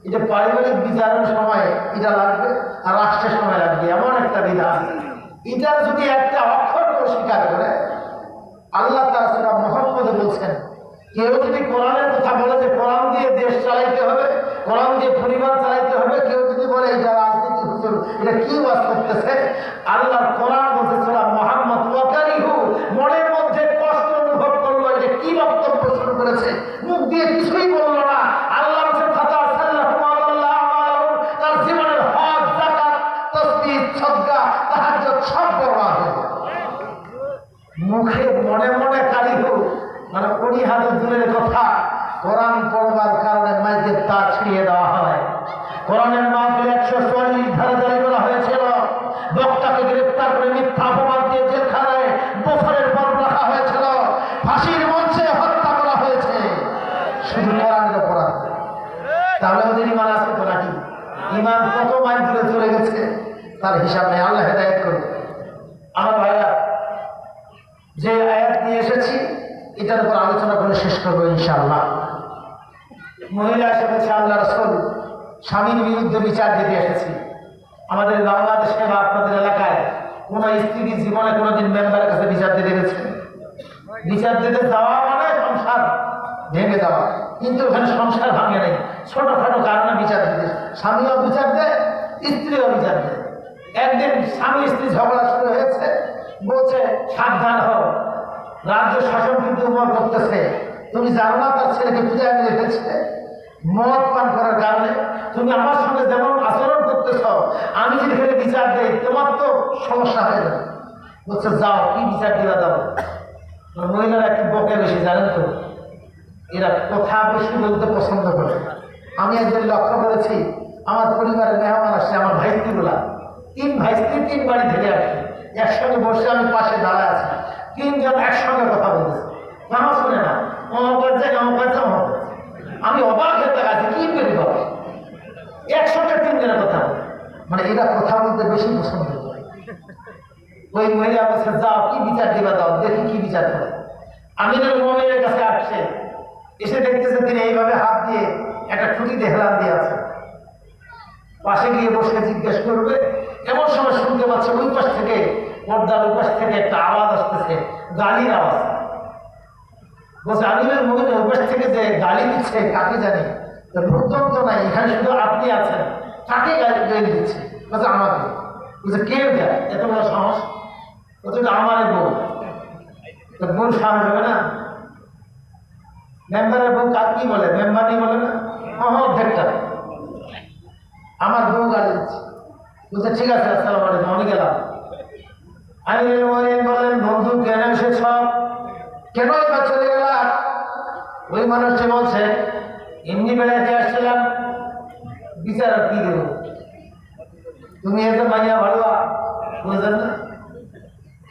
এটা পারিবারিক বিচারের সময় এটা লাগবে, আর রাষ্ট্রের সময় লাগবে, এমন একটা বিধান। এটার যদি একটা অক্ষর স্বীকার করে, আল্লাহ তাআলা সূরা মুহাম্মদে বলছেন, কেউ যদি কোরআনের কথা বলে যে কোরআন দিয়ে দেশ চালাইতে হবে, কোরআন দিয়ে পরিবার চালাইতে হবে। কেউ যদি বলে এটা রাজনীতি হুজুর, এটা কি ওয়াজ করতেছে? আল্লাহর কোরআন বলছে সূরা মুহাম্মদ ওয়াকারিহু, মনের মধ্যে কষ্ট অনুভব করলো, এটা কি বক্তব্য শুরু করেছে, মুখ দিয়ে কিছুই বললো না। আল্লাহ বলছে ফাতা সাল্লাল্লাহু আলাইহি, তার জীবনের হজ, যাকাত, তাসবিহ, সাদকা, তাহাজ্জুদ সব বরবাদ হয়ে গেল। মুখে মনে মনে কারিহু, মানে ওই হাতে দূরের কথা, কোরআন পড়বার কারণে মাইকের তার ছিঁড়িয়ে দেওয়া হয়। কোরআনের মাহফিলে 144 ধারা জারি করা হয়েছিল। বক্তাকে গ্রেফতার করে মিথ্যা অপবাদ দিয়ে জেলখানায় বছরের পর রাখা হয়েছিল। ফাঁসির মঞ্চে হত্যা করা হয়েছে শুধু কোরআনের অপরাধ। তাহলে ওদের ইমান আছে তো নাকি? ইমান কত মাইল দূরে চলে গেছে তার হিসাব নেই। আল্লাহ হেদায়েত করুন। আমার ভাইরা, যে আয়াত নিয়ে এসেছি এটার উপর আলোচনা করে শেষ করবো ইনশাআল্লাহ। মহিলা এসে বলছে, আল্লাহ রাসূল, স্বামীর বিরুদ্ধে বিচার দিতে এসেছি। আমাদের বাংলাদেশে বা আপনাদের এলাকায় কোন স্ত্রী জীবনে কোনোদিন মেম্বারের কাছে বিচার দিতে গেছে? বিচার দিতে যাওয়া মানে সংসার ভেঙে যাওয়া, কিন্তু ওখানে সংসার ভাঙে নেই, ছোটখাটো কারণে বিচার দিতে। স্বামীও বিচার দেয়, স্ত্রীও বিচার দেয়। একদিন স্বামী স্ত্রী ঝগড়া শুরু হয়েছে, বলছে সাবধান হও, রাজ্য শাসন কিন্তু উমর করতেছে। তুমি জানো না তার ছেলেকে পূজায় মেরে ফেলছে মদ পান করার কারণে? তুমি আমার সঙ্গে যেমন আচরণ করতেছ, আমি যদি এখানে বিচার দেই তোমার তো সমস্যা হয়ে যাবে। বলছে যাও, কি বিচার দিবা দাও। মহিলারা একটু বকে বেশি, জানেন তো, এরা কথা বেশি বলতে পছন্দ করে। আমি একদিন লক্ষ্য করেছি, আমার পরিবারের মেহমান আসছে, আমার ভাইস্ত্রীগুলা, 3 ভাইস্ত্রী 3 বাড়ি থেকে আসছে। একসঙ্গে বসে আমি পাশে দাঁড়ায় আছি, 3 জন একসঙ্গে কথা বলতেছে, নামা শুনে না, আমি অবাক হতে আছি, কি করি বাবা, একসঙ্গে 3 জনের কথা বলে। মানে এরা কথা বলতে বেশি পছন্দ করে। ওই মহিলা বলছে যাও, কি বিচার দিবা দাও, দেখি কি বিচার করে। আমিনুল মুমিনের কাছে আসছে, এসে দেখতেছে তিনি এইভাবে হাত দিয়ে একটা খুঁটিতে হেলান দিয়ে আছে। পাশে গিয়ে বসে জিজ্ঞেস করবে, এমন সময় শুনতে পাচ্ছে ওই পাশ থেকে, পর্দার ওই পাশ থেকে একটা আওয়াজ আসতেছে, গালির আওয়াজ। বলছে আমিনুল মুমিন ওই পাশ থেকে যে গালি দিচ্ছে কাকে জানি, লোকজন তো নাই, এখানে শুধু আপনি আছেন, কাকে গালি দিচ্ছে? বলছে আমাকে। বলছে কে দেয় এত বড় সাহস? বলছে আমার বউ। বউর সাহস হবে না? মেম্বারের বউ কার কি বলে, মেম্বারই বলে না, অর্ধেকটা। আমার বউ গালি দিচ্ছে। বলছে ঠিক আছে, আসসালামু আলাইকুম, আমি গেলাম। আমিনুল মুমিন বললেন, বন্ধু কেন এসেছ, কেন এবার চলে গেলাম? ওই মানুষটি বলছে এমনি বেড়াতে আসছিলাম, বিচার আর কি দেবো, তুমি এত মাইয়া ভালোয়া, বুঝলেন না?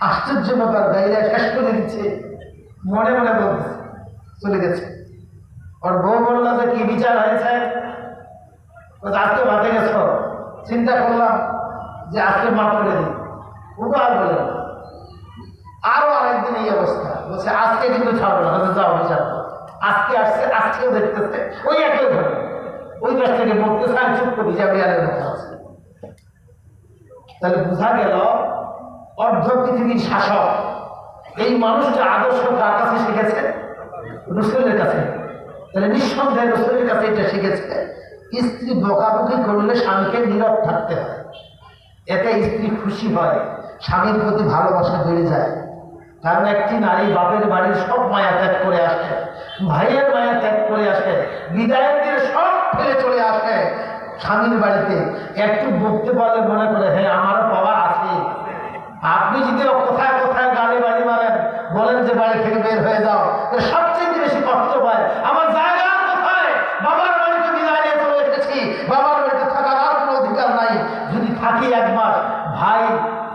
আশ্চর্য ব্যাপার, গাইরা শেষ করে দিচ্ছে, মনে মনে বলছে চলে গেছে। ওর বউ বললো যে কি বিচার হয়েছে? আজকে ভাতে গেছ, চিন্তা করলাম যে আজকে মাফ করে দিই, ওটা আর বলে না। আরো আরেকদিন এই অবস্থা, বলছে আজকে কিন্তু ছাড়বো না, যাও বিচার। আজকে আসছে, আজকেও দেখতেছে ওই একই ঘরে, ওই কাছ থেকে বলতেছে আমি চুপ করি, যা বিয়ারের মতো আছে। তাহলে বোঝা গেল অর্ধ পৃথিবীর শাসক এই মানুষটা আদর্শ কার কাছে শিখেছে? রাসূলের কাছে। তাহলে নিঃসন্দেহে রাসূলের কাছে এটা শিখেছে, স্ত্রী বকাবকি করলে স্বামীকে নীরব থাকতে হয়, এতে স্ত্রী খুশি হয়, স্বামীর প্রতি ভালোবাসা বেড়ে যায়। কারণ একটি নারী বাপের বাড়ির সব মায়া ত্যাগ করে আসে, ভাইয়ের মায়া ত্যাগ করে আসে, বিদায়ের দিনে সব ফেলে চলে আসে স্বামীর বাড়িতে। একটু বকতে পারলে মনে করে হ্যাঁ আমারও পাওয়ার আছে। আপনি যদি কোথায় কোথায় গাড়ি বাড়ি মারেন, বলেন যে বাড়ি থেকে বের হয়ে যাও, সবচেয়ে বেশি কষ্ট পায় আমার জায়গা কোথায়? বাবার বাড়িতে বিদায় নিয়ে চলে এসেছি, বাবার বাড়িতে থাকার আর কোনো অধিকার নাই। যদি থাকি 1 মাস, ভাই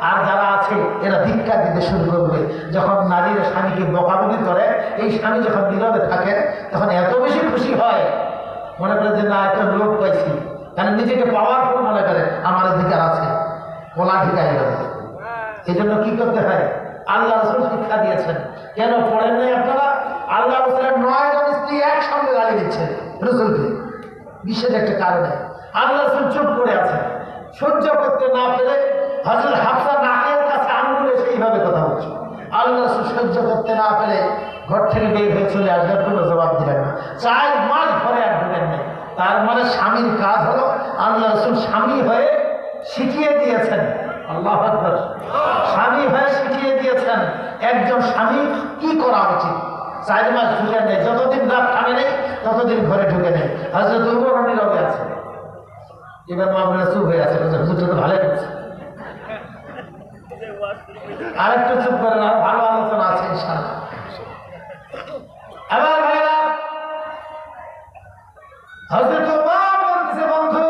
আর যারা আছে এরা ধিক্কার দিতে শুরু করবে। যখন নারীরা স্বামীকে বকাবকি করে, এই স্বামী যখন নীরবে থাকে তখন এত বেশি খুশি হয়, মনে করে যে না একটা লোক পাইছি, কারণ নিজেকে পাওয়ারফুল মনে করে, আমার অধিকার আছে, কোলা ঠিকাই যাবে। এই জন্য কি করতে হয়? আল্লাহ রাসূল শিক্ষা দিয়েছেন। কেন পড়েন নাই আপনারা? আল্লাহ রাসূলের 9 জন স্ত্রী একসঙ্গে গালি দিচ্ছে রাসূলকে, বিশেষ একটা কারণে। আল্লাহ রাসূল চুপ করে আছেন, সহ্য করতে না পেরে হযরত হাফসা নাকের কাছে আঙ্গুলে সেইভাবে কথা বলছে। আল্লাহ রাসূল সহ্য করতে না পেরে ঘর থেকে বের হয়ে চলে আসবেন, কোনো জবাব দিলেন না। 4 মাস ঘরে আর ঢুকেন নাই। তার মানে স্বামীর কাজ হলো আল্লাহ রাসূল স্বামী হয়ে শিখিয়ে দিয়েছেন। আল্লাহু আকবার। স্বামী হয়ে শিখিয়ে দিয়েছেন একজন স্বামী কি করা উচিত। 4 মাস ঢুকে নেই, যতদিন রাত থামে নেই ততদিন ঘরে ঢুকে নেই। হযরত ওমর নীরবে আছে, এবার মামলা চুপ হয়ে আছে, হুজুর তো ভালোই করছে, আরেকটু চুপ করেন, আর ভালো আলোচনা আছে ইনশাআল্লাহ। আমার ভাইরা, হযরত ওমর বলতেছে, বন্ধু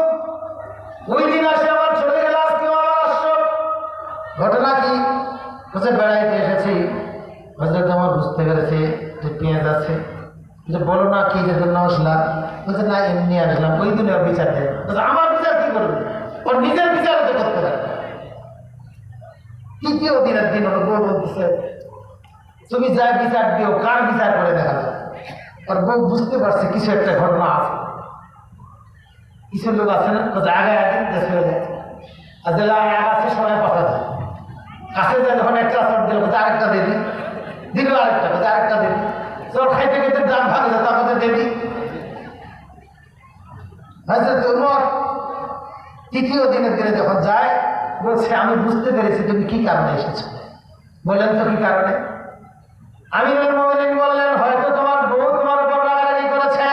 ওই দিন আসে আমার চলে গেল, আজকে আবার আসছো, ঘটনা কি? বলছে বেড়াইতে এসেছি। হযরত ওমর বুঝতে পেরেছে যে পেঁয়াজ আছে। যে বলো না কি যে জন্য আসলাম? বলছে না এমনি আসলাম। ওই দিনে ওর বিচার দেয়। বলছে আমার বিচার কি করবে? ওর নিজের বিচার তো করতে পারে। তৃতীয় দিনের দিন ওর বউ বলতেছে তুমি যা বিচার দিও, কার বিচার করে দেখা যায়। ওর বউ বুঝতে পারছে কিছু একটা ঘটনা আছে। কিছু লোক আছে না আগে আগে দেশ হয়ে যায়, আর যেগুলো আগে আছে সবাই কথা যায়, কাছে যায় যখন একটা চট দিল আরেকটা দেবি, দিল আরেকটা আরেকটা দেবি, তোর খাইতে খেতে দাম ভাগে যায়, তারপরে দেবি। হযরত ওমর তৃতীয় দিনের দিনে যখন যায় বলছে আমি বুঝতে পেরেছি তুমি কি কারণে এসেছো। বললেন তো কি কারণে? আমিরুল মুমিনিন বললেন হয়তো তোমার বউ তোমার উপর রাগারাগি করেছে,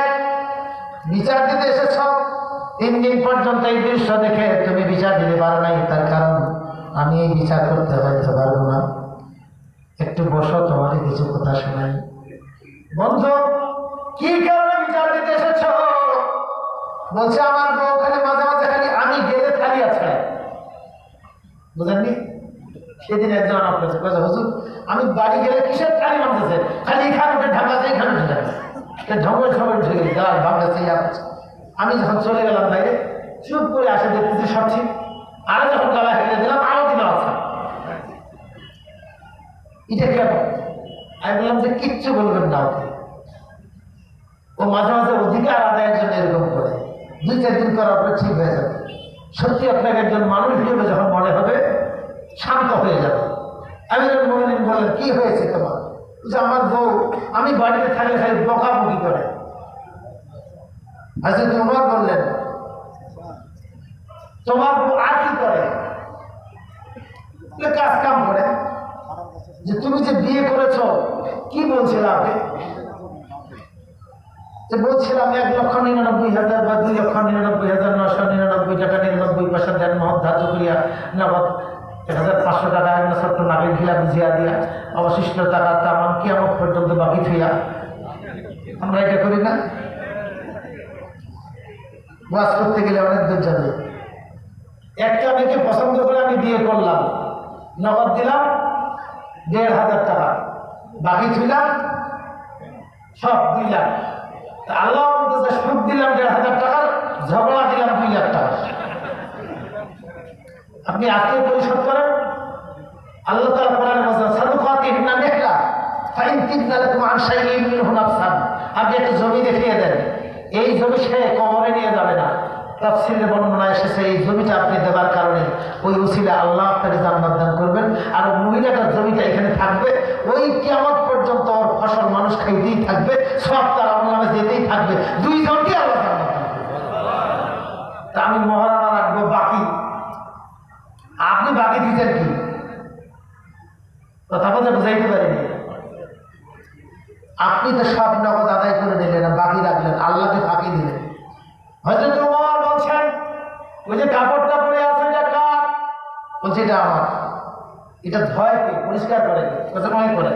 বিচার দিতে এসেছ। 3 দিন পর্যন্ত এই দৃশ্য দেখে তুমি বিচার দিতে পারো নাই, তার কারণ আমি এই বিচার করতে হয়তো পারবো না। একটু বসো, তোমাকে কিছু কথা শোনাই। বন্ধু কি কারণে বিচার দিতে এসেছ? বলছে আমার বউ খালি মাঝে মাঝে খালি আমি গেলে খালি আছে। বুঝেননি? সেদিন একজন আপনার হুজুর আমি বাড়ি গেলে কিসের খালি মানতেছে, খালি এখানে উঠে ঢাকাতে এখানে উঠে যাবে, ঢঙ্গল ঢঙ্গল ঢুকে গেল ভাবতেছে। আমি যখন চলে গেলাম বাইরে চুপ করে আসে দেখতেছি সব ঠিক। আরো যখন গলা হেঁটে দিলাম আরো দিল আছে। এটা কেন? আমি বললাম যে কিচ্ছু বলবেন না ওকে, ও মাঝে মাঝে অধিকার আদায়ের জন্য এরকম করে। 2-4 দিন করার পরে ঠিক হয়ে যাবে। সত্যি আপনাকে একজন মানুষ হিসেবে যখন মনে হবে শান্ত হয়ে যাবে। আমিরুল মুমিনিন বললেন কি হয়েছে তোমার? যে আমার বউ আমি বাড়িতে থাকলে খালি বকাবকি করে। হযরত ওমর বললেন তোমার বউ আর কি করে? কাজ কাম করে। যে তুমি যে বিয়ে করেছো কি বলছিলাম আপনি? যে বলছিলাম 1,99,000 বা 2,99,999 টাকা 99 পয়সা দেন মহৎ ধার্য করিয়া নগদ 1,500 টাকা ছোট্ট নাগের ঘিলা বুঝিয়া দিয়া অবশিষ্ট টাকা তামান কিয়ামত পর্যন্ত বাকি থইয়া। আমরা এটা করি না? ওয়াজ করতে গেলে অনেক দূর যাবে। একটা মেয়েকে পছন্দ করে আমি বিয়ে করলাম, নগদ দিলাম 1,500 টাকা, বাকি থইলাম সব 2 লাখ। আল্লাহ বলতেছে সুদ দিলাম 1,500 টাকার, ঝগড়া দিলাম 2 লাখ টাকা। আপনি আজকে পরিশোধ করেন। আল্লাহ তাআলা কোরআনে বলেছেন সাদুকাতিহিন্না নিহলা ফাইন তিবনা লাকুম আন শাইইন মিনহু নাফসান। আপনি একটা জমি দেখিয়ে দেন, এই জমি সে কবরে নিয়ে যাবে না। তাফসীরে বর্ণনা এসেছে এই জমিটা আপনি দেওয়ার কারণে ওই উসিলা আল্লাহ আপনাকে জান্নাত দান করবেন। আর মহিলাটার জমিটা এখানে থাকবে, ওই কিয়ামত পর্যন্ত ওর ফসল মানুষ খাইতেই থাকবে, সব তার আমল নামে যেতেই থাকবে। 2 জনকে আল্লাহ জান্নাত দান করবেন। তা আমি মহারণা রাখবো বাকি, আপনি বাকি দিতেন কি? কথা কথা বুঝাইতে পারিনি। আপনি তো সব নগদ আদায় করে নিলেন, বাকি রাখলেন, আল্লাহকে ফাঁকি দিলেন। হযরত ওমর বলছেন ওই যে কাপড়টা পরে আছে এটা কার? বলছে এটা আমার। এটা ধয় কে? পরিষ্কার করে কে? কথা নয় করে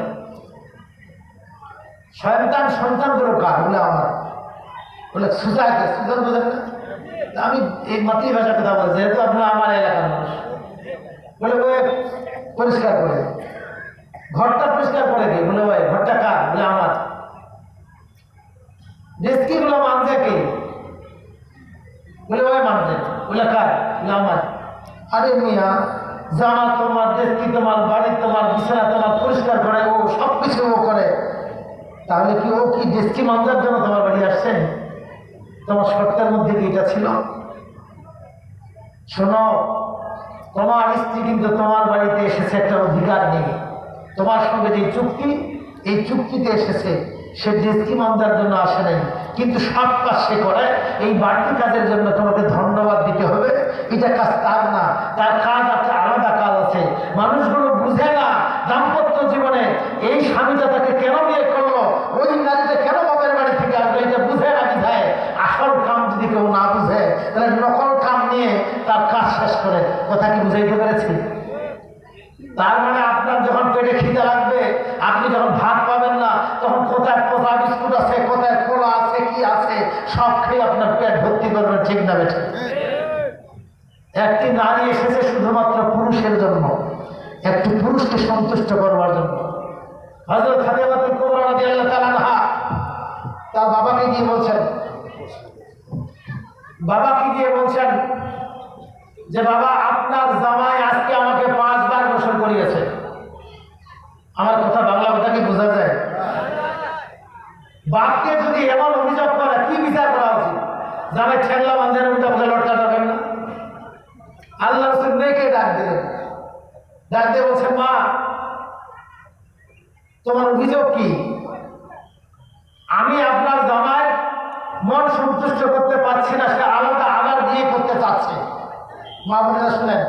সন্তানগুলো কার? বলে আমার। বলে সুজাকে, সুজান বোঝেন না? আমি এই মাতৃভাষার কথা বলছি, যেহেতু আপনার আমার এলাকার মানুষ। বলে ওই পরিষ্কার করে ঘরটা পরিষ্কার করে কে? বলে ভাই ঘরটা কার? বলে আমার। ডেস্কি গুলো মানছে কে? বলে ভাই মানছে। বলে কার? বলে আমার। আরে মিয়া, জামা তোমার, ডেস্কি তোমার, বাড়ি তোমার, বিছানা তোমার, পরিষ্কার করে ও, সব কিছু ও করে, তাহলে কি ও কি ডেস্কি মানজার জন্য তোমার বাড়ি আসছেন? তোমার সত্যের মধ্যে কি এটা ছিল? শোনো, তোমার স্ত্রী কিন্তু তোমার বাড়িতে এসেছে একটা অধিকার নেই। তোমার সঙ্গে যে চুক্তি, এই চুক্তিতে এসেছে, সে ডেস্কি মানজার জন্য আসে নাই, কিন্তু সব কাজ সে করে। এই বাড়তি কাজের জন্য তোমাকে ধন্যবাদ দিতে হবে, এটা কাজ তার না, তার কাজ আছে, আলাদা কাজ আছে। মানুষগুলো বুঝে না দাম্পত্য জীবনে এই স্বামীটা তাকে কেন বিয়ে করলো, ওই নারীটা কেন বাপের বাড়ি থেকে আসবে, এটা বুঝে না বিধায় আসল কাম যদি কেউ না বুঝে তাহলে নকল কাম নিয়ে তার কাজ শেষ করে। কথা কি বুঝাইতে পেরেছি? তার মানে আপনার যখন পেটে খিদে লাগবে, আপনি যখন ভাত পাবেন না, তখন কোথায় কোথায় বিস্কুট আছে, কোথায় কোলা আছে, কি আছে, সব খেয়ে আপনার পেট ভর্তি করবেন। ঠিক না বেঠে? একটি নারী এসেছে শুধুমাত্র পুরুষের জন্য, একটি পুরুষকে সন্তুষ্ট করবার জন্য। হযরত ফাতেমাতুল কুবরা রাদিয়াল্লাহু তাআলা আনহা তার বাবাকে গিয়ে বলছেন যে বাবা, আপনার জামাই আজকে আমাকে 5 বার গোসল করিয়েছে। আমার কথা বাংলা কথা কি বোঝা যায়? বাপকে যদি এমন অভিযোগ করে কি বিচার করা উচিত? জামাই ঠেংলা বান্ধের উল্টা বলে লটকা দেবেন না? আল্লাহ রাসূল মেয়েকে ডাক দিয়ে বলছে, মা তোমার অভিযোগ কি? আমি আপনার জামাই মন সন্তুষ্ট করতে পারছি না, সে আলাদা আলার দিয়ে করতে চাচ্ছে। মা বোনেরা শুনেন,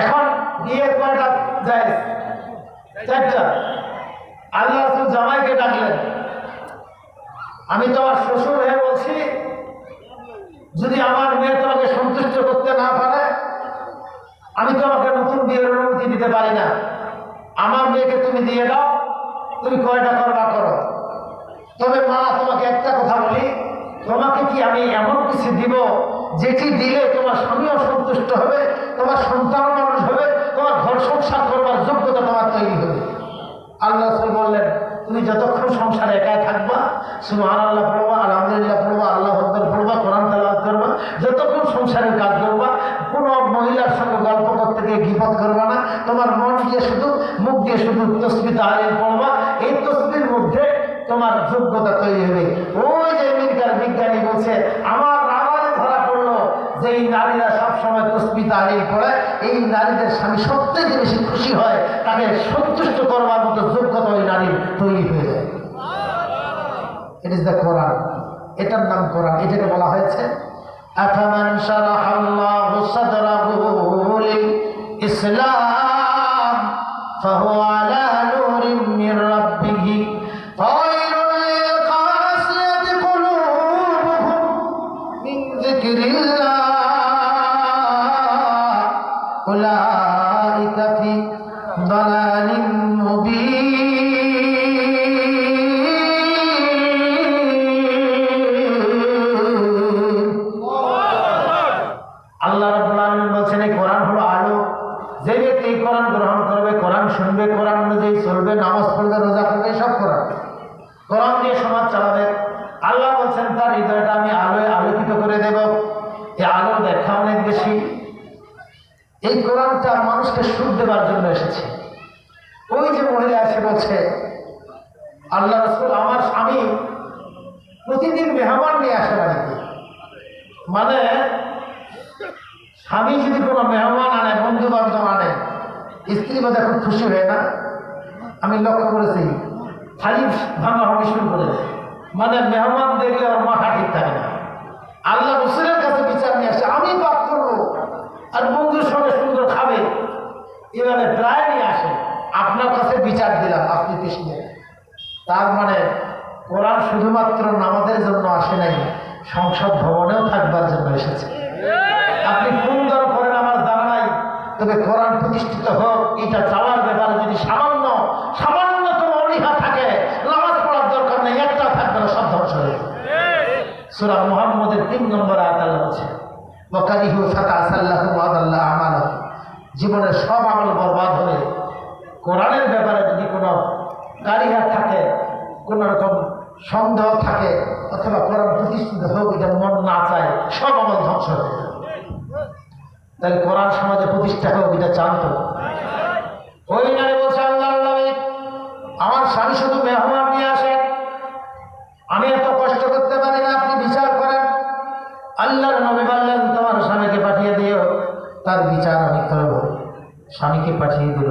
এখন বিয়ের কয়টা যায়? 4টা। আল্লাহ রাসূল জামাইকে ডাকলেন, আমি তোমার শ্বশুর হয়ে বলছি, যদি আমার মেয়ে তোমাকে সন্তুষ্ট করতে না পারে, আমি তোমাকে নতুন বিয়ের অনুমতি দিতে পারি না। আমার মেয়েকে তুমি দিয়ে দাও, তুমি কয়টা করবা করো। তবে মা, তোমাকে একটা কথা বলি, তোমাকে কি আমি এমন কিছু দিব যেটি দিলে তোমার স্বামীও সন্তুষ্ট হবে, তোমার সন্তান মানুষ হবে, তোমার ঘর সংসার করবার যোগ্যতা তোমার তৈরি হবে। আল্লাহ রাসূল বললেন, তুমি যতক্ষণ সংসারে একাই থাকবা, সুবহানাল্লাহ পড়বা, আলহামদুলিল্লাহ পড়বা, আল্লাহু আকবার পড়বা, কোরআন তেলাওয়াত করবা, যতক্ষণ সংসারের কাজ করবা, কোনো মহিলার সঙ্গে গল্প করতে গিয়ে গীবত করবা না। তোমার মন দিয়ে শুধু, মুখ দিয়ে শুধু তাসবিহ তাহলিল পড়বা। এই তাসবিহের মধ্যে তোমার যোগ্যতা তৈরি হবে। ওই যে আমেরিকার বিজ্ঞানী বলছে, আমার রামারে ধরা পড়লো যে এই নারীরা সবসময় তাসবিহ তাহলিল পড়ে, এই নারীদের স্বামী সবথেকে বেশি খুশি হয়, তাকে সন্তুষ্ট করবার মতো যোগ্যতা ওই নারীর তৈরি হয়ে যায়। ইট ইজ দ্য কোরআন। এটার নাম কোরআন। এটাকে বলা হয়েছে আফামান শারাহাল্লাহু সাদরাহু লিল ইসলাম ফাহুয়া আলা নূরিন মির রাব্বিহি ফাওয়াইলুল লিল কাসিয়াতি কুলুবুহুম মিন যিকরিল্লাহ উলাইকা ফি দালালিন মুবিন। আল্লাহ রাব্বুল আলামিন বলছেন, এই কোরআন হলো আলো। যে ব্যক্তি কোরআন গ্রহণ করবে, কোরআন শুনবে, কোরআন অনুযায়ী চলবে, নামাজ পড়বে, রোজা করবে, সব কোরআন দিয়ে সমাজ চালাবে, আল্লাহ বলছেন তার হৃদয়টা আমি আলোয় আলোকিত করে দেব। এই আলোর ব্যাখ্যা অনেক বেশি। এই কোরআনটা মানুষকে সুখ দেবার জন্য এসেছে। ওই যে মহিলা এসে বলছে, আল্লাহ রাসূল, আমার স্বামী প্রতিদিন মেহমান নিয়ে আসে বাড়িতে। মানে স্বামী যদি কোনো মেহমান আনে, বন্ধু বান্ধব আনে, স্ত্রী বোধ খুব খুশি হয় না? আমি লক্ষ্য করেছি, থালি ভাঙা ভাঙি শুরু করে দেয়। মানে মেহমান দেখলে ওর মাথা ঠিক থাকে না। আল্লাহ রাসূলের কাছে বিচার নিয়ে আসে, আমি পাপ করবো আর বন্ধুর সঙ্গে সুন্দর খাবে, এভাবে প্রায় নিয়ে আসে। আপনার কাছে বিচার দিলাম, আপনি কৃষ্ণের। তার মানে কোরআন শুধুমাত্র নামাজের জন্য আসে নাই, সংসদ ভবনেও থাকবার জন্য এসেছে। আপনি সুন্দর করেন আমার জানা নাই, তবে কোরআন প্রতিষ্ঠিত হোক এটা চাওয়ার ব্যাপারে যদি সামান্যতম অনীহা থাকে, নামাজ পড়ার দরকার নেই, একটা থাকবে না, সব ধ্বংস হয়ে যাবে। সূরা মুহাম্মদের 3 নম্বর আয়াত আল্লাহ বলছে, ওয়াকারিহু ফাতাসাল্লাহু ওয়া আদাল্লা আমালাহু। জীবনের সব আমল বরবাদ হবে। কোরআনের ব্যাপারে যদি কোনো কারিহা থাকে, কোন রকম সন্দেহ থাকে, অথবা কোরআন প্রতিষ্ঠিত হোক এটা মন না চায়, সব আমল ধ্বংস হয়ে যাবে। তাহলে কোরআন সমাজে প্রতিষ্ঠা হোক এটা চান তো? ওই নারী বলছে, আল্লাহর নবী, আমার স্বামী শুধু মেহমান নিয়ে আসেন, আমি এত কষ্ট করতে পারি না, আপনি বিচার করেন। আল্লাহর নবী বললেন, তোমার স্বামীকে পাঠিয়ে দিও, তার বিচার আমি করব। স্বামীকে পাঠিয়ে দিল,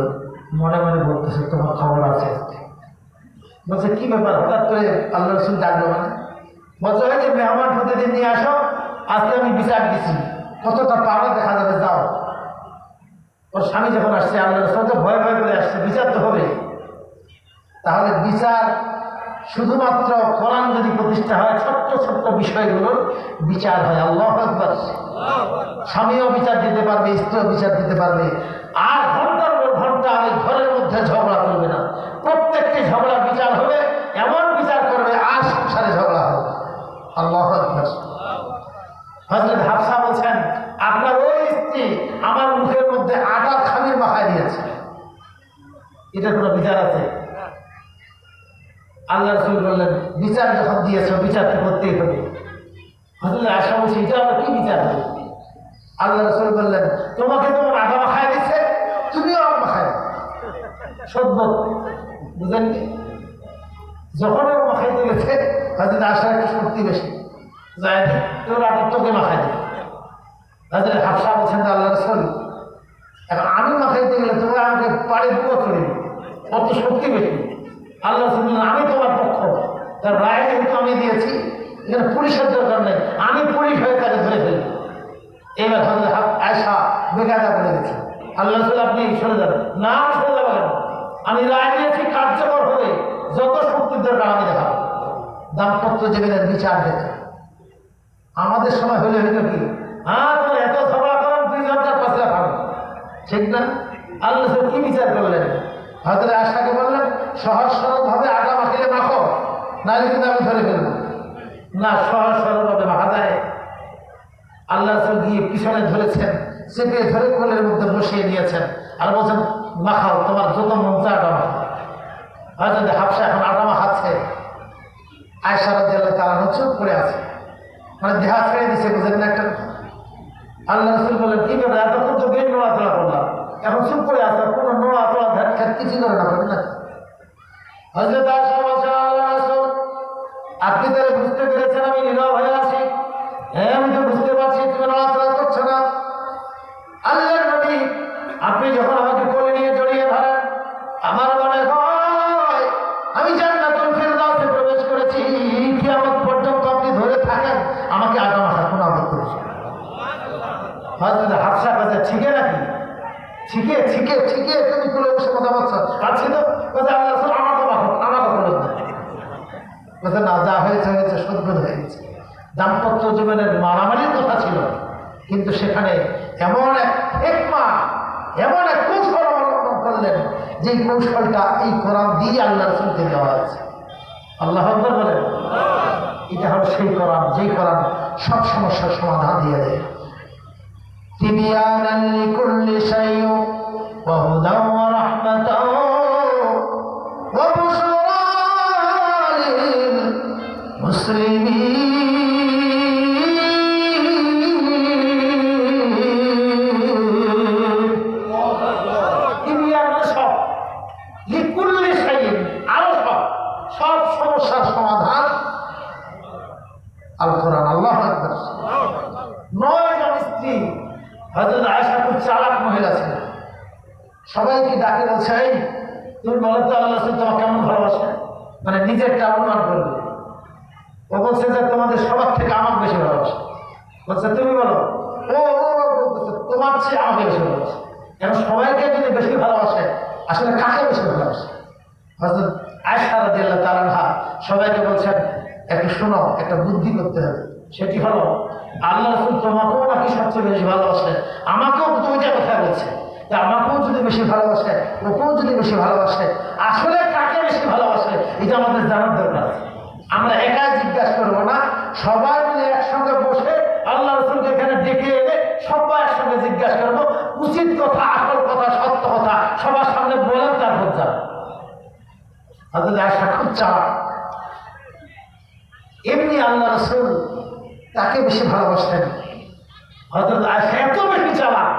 মনে মনে বলতেছে তোমার খবর আছে। বলছে কি ব্যাপার, হঠাৎ করে আল্লাহ রাসূল ডাকলো? মানে বলতে হয় যে মেহমান প্রতিদিন নিয়ে আসো, আজকে আমি বিচার দিচ্ছি, কতটা পারো দেখা যাবে, যাও। ওর স্বামী যখন আসছে আল্লাহ রাসূল তো ভয় ভয় করে আসছে, বিচার তো হবে। তাহলে বিচার শুধুমাত্র কোরআন যদি প্রতিষ্ঠা হয়, ছোট্ট ছোট্ট বিষয়গুলোর বিচার হয়। আল্লাহু আকবার। স্বামীও বিচার দিতে পারবে, স্ত্রীও বিচার দিতে পারবে। আর ঘন্টার পর ঘন্টা ওই ঘরের মধ্যে ঝগড়া চলবে না। প্রত্যেকটি ঝগড়া বিচার হবে, এমন বিচার করবে আর সংসারে ঝগড়া হবে। আল্লাহু আকবার। হযরত হাফসা বলছেন, আপনার ওই স্ত্রী আমার মুখের মধ্যে আটার খামির মাখায় দিয়েছে, এটা কোনো বিচার আছে? আল্লাহ রাসূল বললেন, বিচার যখন দিয়েছ বিচার তো করতেই হবে। হযরত আয়েশা বলছে, এটা আবার কি বিচার হবে? আল্লাহ রাসূল বললেন, তোমাকে তোমার আটা মাখায় দিচ্ছে, তুমিও আমার মাখায় দাও। সদ্য বুঝলেন, যখন ওর মাখাইতে গেছে হযরত আয়েশার একটু শক্তি বেশি, যায় তোর আটা তোকে মাখায় দেবে। হযরত হাফসা বলছেন, আল্লাহ রাসূল এখন আমি মাখাইতে গেলে তোমরা আমাকে পাড়ে বুয়া করে দিবে, অত শক্তি বেশি। আল্লাহ রাসূল বললেন, আমি তোমার পক্ষ, তার রায় যেহেতু আমি দিয়েছি, এখানে পুলিশের দরকার নেই, আমি পুলিশ হয়ে তাকে ধরে ফেলি। এবার হযরত আয়েশা বেকায়দা করে গেছে। আল্লাহ রাসূল, আপনি সরে যাবেন। না, সরে যাবেন, আমি রায় দিয়েছি, কার্যকর হবে, যত শক্তির দরকার আমি দেখাবো। দাম্পত্য জীবনের বিচার দেখে আমাদের সময় হলে হইল কি, হ্যাঁ তোমার এত ঝগড়া করেন, 2 ঘন্টার পাঁচলা খাবে, ঠিক না? আল্লাহ রাসূল কি বিচার করলেন? হযরত আয়েশাকে বললেন, সহজ সরলভাবে আটা মাখিয়ে মাখো, নাহলে কিন্তু আমি ধরে ফেলবো। না, সহজ সরলভাবে মাখা যায়? আল্লাহ রাসূল গিয়ে পিছনে ধরেছেন, চেপে ধরে কোলের মধ্যে বসিয়ে দিয়েছেন, আর বলছেন, মাখাও, তোমার যত মন চায় আটা মাখাও। হযরত হাফসা এখন আটা মাখাচ্ছে, আয়েশা রাদিয়াল্লাহু তাআলা চুপ করে আছে, মানে দেহা ছেড়ে দিচ্ছে, বুঝলেন না একটা কথা? আল্লাহ রাসূল বললেন, কি ব্যাপার, এতক্ষণ তো বেশ নড়াচড়া করলাম, এখন চুপ করে আছে, কোনো নড়াচড়া ধ্যান কিছু করে না, বলেন না? হযরত আয়েশা বলছেন, আল্লাহ রাসূল আপনি তাহলে বুঝতে পেরেছেন আমি নীরব হয়ে আছি? হ্যাঁ, আমি তো বুঝতে পারছি তুমি নড়াচড়া করছো না। আল্লাহর নবী, আপনি যখন আমাকে কোলে নিয়ে জড়িয়ে ধরেন, আমার মনে হয় আমি জান্নাতুল ফিরদাউসে প্রবেশ করেছি। কিয়ামত পর্যন্ত আপনি ধরে থাকেন, আমাকে আটা মাখা কোনো আপত্তি নেই। হযরত হাফসা কাছে, ঠিকই নাকি? ঠিকই ঠিকই ঠিকই, তুমি কোলে বসে কথা বলছো? পাচ্ছি তো। আল্লাহ রাসূল, আমাকে মাখো, আমাকে কোলে দাও। বলছে, না, যা হয়েছে হয়েছে, সদ্য হয়ে গেছে। দাম্পত্য জীবনের মারামারির কথা ছিল, কিন্তু সেখানে এমন এক হিকমা, এমন এক কৌশল অবলম্বন করলেন, যে কৌশলটা এই কোরআন দিয়ে আল্লাহ রাসূলকে দেওয়া হয়েছে। আল্লাহু আকবার বলেন। এটা হলো সেই কোরআন, যেই কোরআন সব সমস্যার সমাধান দিয়ে দেয়। তিবিয়ানান লিকুল্লি শাইইন ওয়া হুদান ওয়া রাহমাতান ওয়া বুশরা লিল মুসলিমিন। সব সমস্যার সমাধান আল কোরআন। আল্লাহু আকবার। 9 জন স্ত্রী। হযরত আয়েশা খুব চালাক মহিলা ছিলেন, সবাইকে ডাকে বলছে, এই তুমি বলো তো আল্লাহ রাসূল তোমাকে কেমন ভালোবাসে, মানে নিজেরটা অনুমান করবে। ও বলছে যে তোমাদের সবার থেকে আমাকে বেশি ভালোবাসে। বলছে, তুমি বলো। ও বলতেছে, তোমার চেয়ে আমাকে বেশি ভালোবাসে। এখন সবাইকে যদি বেশি ভালোবাসে, আসলে কাকে বেশি ভালোবাসে? হযরত আয়েশা রাদিয়াল্লাহু তাআলা আনহা সবাইকে বলছেন, একটু শোনো, একটা বুদ্ধি করতে হবে। সেটি হলো, আল্লাহ রাসূল তোমাকেও নাকি সবচেয়ে বেশি ভালোবাসে, আমাকেও দুইটা কথা বলছে, যে আমাকেও যদি বেশি ভালোবাসে, ওকেও যদি বেশি ভালোবাসে, আসলে কাকে বেশি ভালোবাসে এটা আমাদের জানার দরকার। আমরা একাই জিজ্ঞাসা করবো না, সবাই মিলে একসঙ্গে বসে আল্লাহ রাসূলকে এখানে ডেকে এনে সবাই একসঙ্গে জিজ্ঞাসা করবো, উচিত কথা, আসল কথা, সত্য কথা সবার সামনে বলেন, তারপর যাবে। হযরত আয়েশা খুব চালাক। এমনি আল্লাহ রাসূল তাকে বেশি ভালোবাসতেন। হযরত আয়েশা এত বেশি চালাক,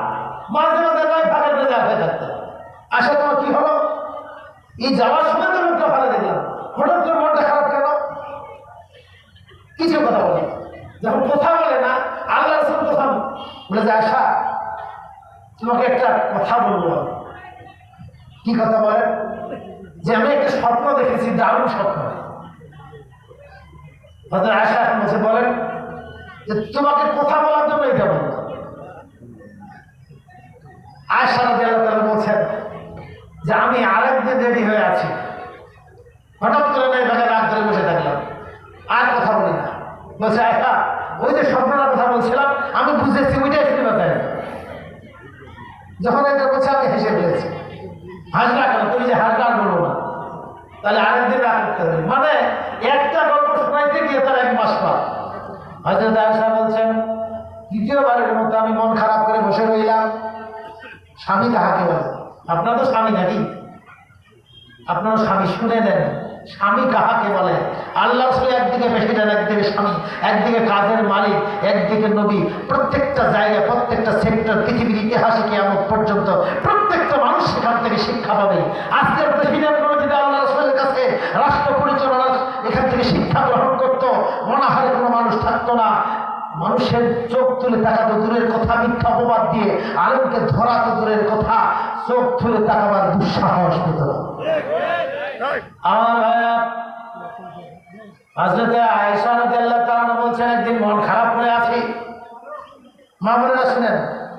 মাঝে মাঝে নয় ফাঁকা বেজা হয়ে থাকতেন। আয়েশা, তোমার কি হলো? এই যাওয়ার সময় তো মুখটা ভালো দেখলাম, হঠাৎ করে মনটা খারাপ কেন? কিছু কথা বলে, যখন কথা বলে না, আল্লাহ রাসূল কথা বলে যে, আয়েশা তোমাকে একটা কথা বলবো। কি কথা বলেন? যে আমি একটা স্বপ্ন দেখেছি, দারুণ স্বপ্ন। হযরত আয়েশা বলছে, বলেন যে তোমাকে কথা বলার জন্য এটা বললাম। আয়েশা রাদিয়াল্লাহু তাআলা বলছেন যে আমি আরেকদিন রেডি হয়ে আছি, হঠাৎ করে না এভাবে রাগ ধরে বসে থাকলাম, আর কথা বলি না। বলছে আয়েশা, ওই যে স্বপ্নটার কথা বলছিলাম আমি বুঝেছি, ওইটাই শুনে তাই। যখন এটা বলছে আমি হেসে ফেলেছি। হাসলা কেন? তুমি যে হাসলা বলো না, তাহলে আরেকদিন রাগ করতে হবে। মানে একটা গল্প শোনাইতে গিয়ে তার 1 মাস পর। হযরত আয়েশা বলছেন, দ্বিতীয়বারের মতো আমি মন খারাপ করে বসে রইলাম। স্বামী কাহাকে বলে? আপনার তো স্বামী নাকি? আপনার স্বামী, শুনে নেন, স্বামী কাহাকে বলে? আল্লাহ রাসূল একদিকে প্রেসিডেন্ট, একদিকে স্বামী, একদিকে কাজের মালিক, একদিকে নবী। প্রত্যেকটা জায়গায়, প্রত্যেকটা সেক্টর, পৃথিবীর ইতিহাসে কিয়ামত পর্যন্ত প্রত্যেকটা মানুষ সেখান থেকে শিক্ষা পাবে। আজকের প্রেসিডেন্ট যদি আল্লাহ রাসূলের কাছে রাষ্ট্র পরিচালনা এখান থেকে শিক্ষা গ্রহণ করত, মনাহারে কোনো মানুষ থাকতো না। মানুষের চোখ তুলে তাকাতো দূরের কথা, মিথ্যা অপবাদ দিয়ে আলেমকে ধরা তো দূরের কথা, চোখ তুলে তাকাবার দুঃসাহস পেত না। আমার ভাইয়া, হযরত আয়েশা রাদিয়াল্লাহু তাআলা বলছেন, একদিন মন খারাপ করে আছি। মা বোনেরা শুনেন,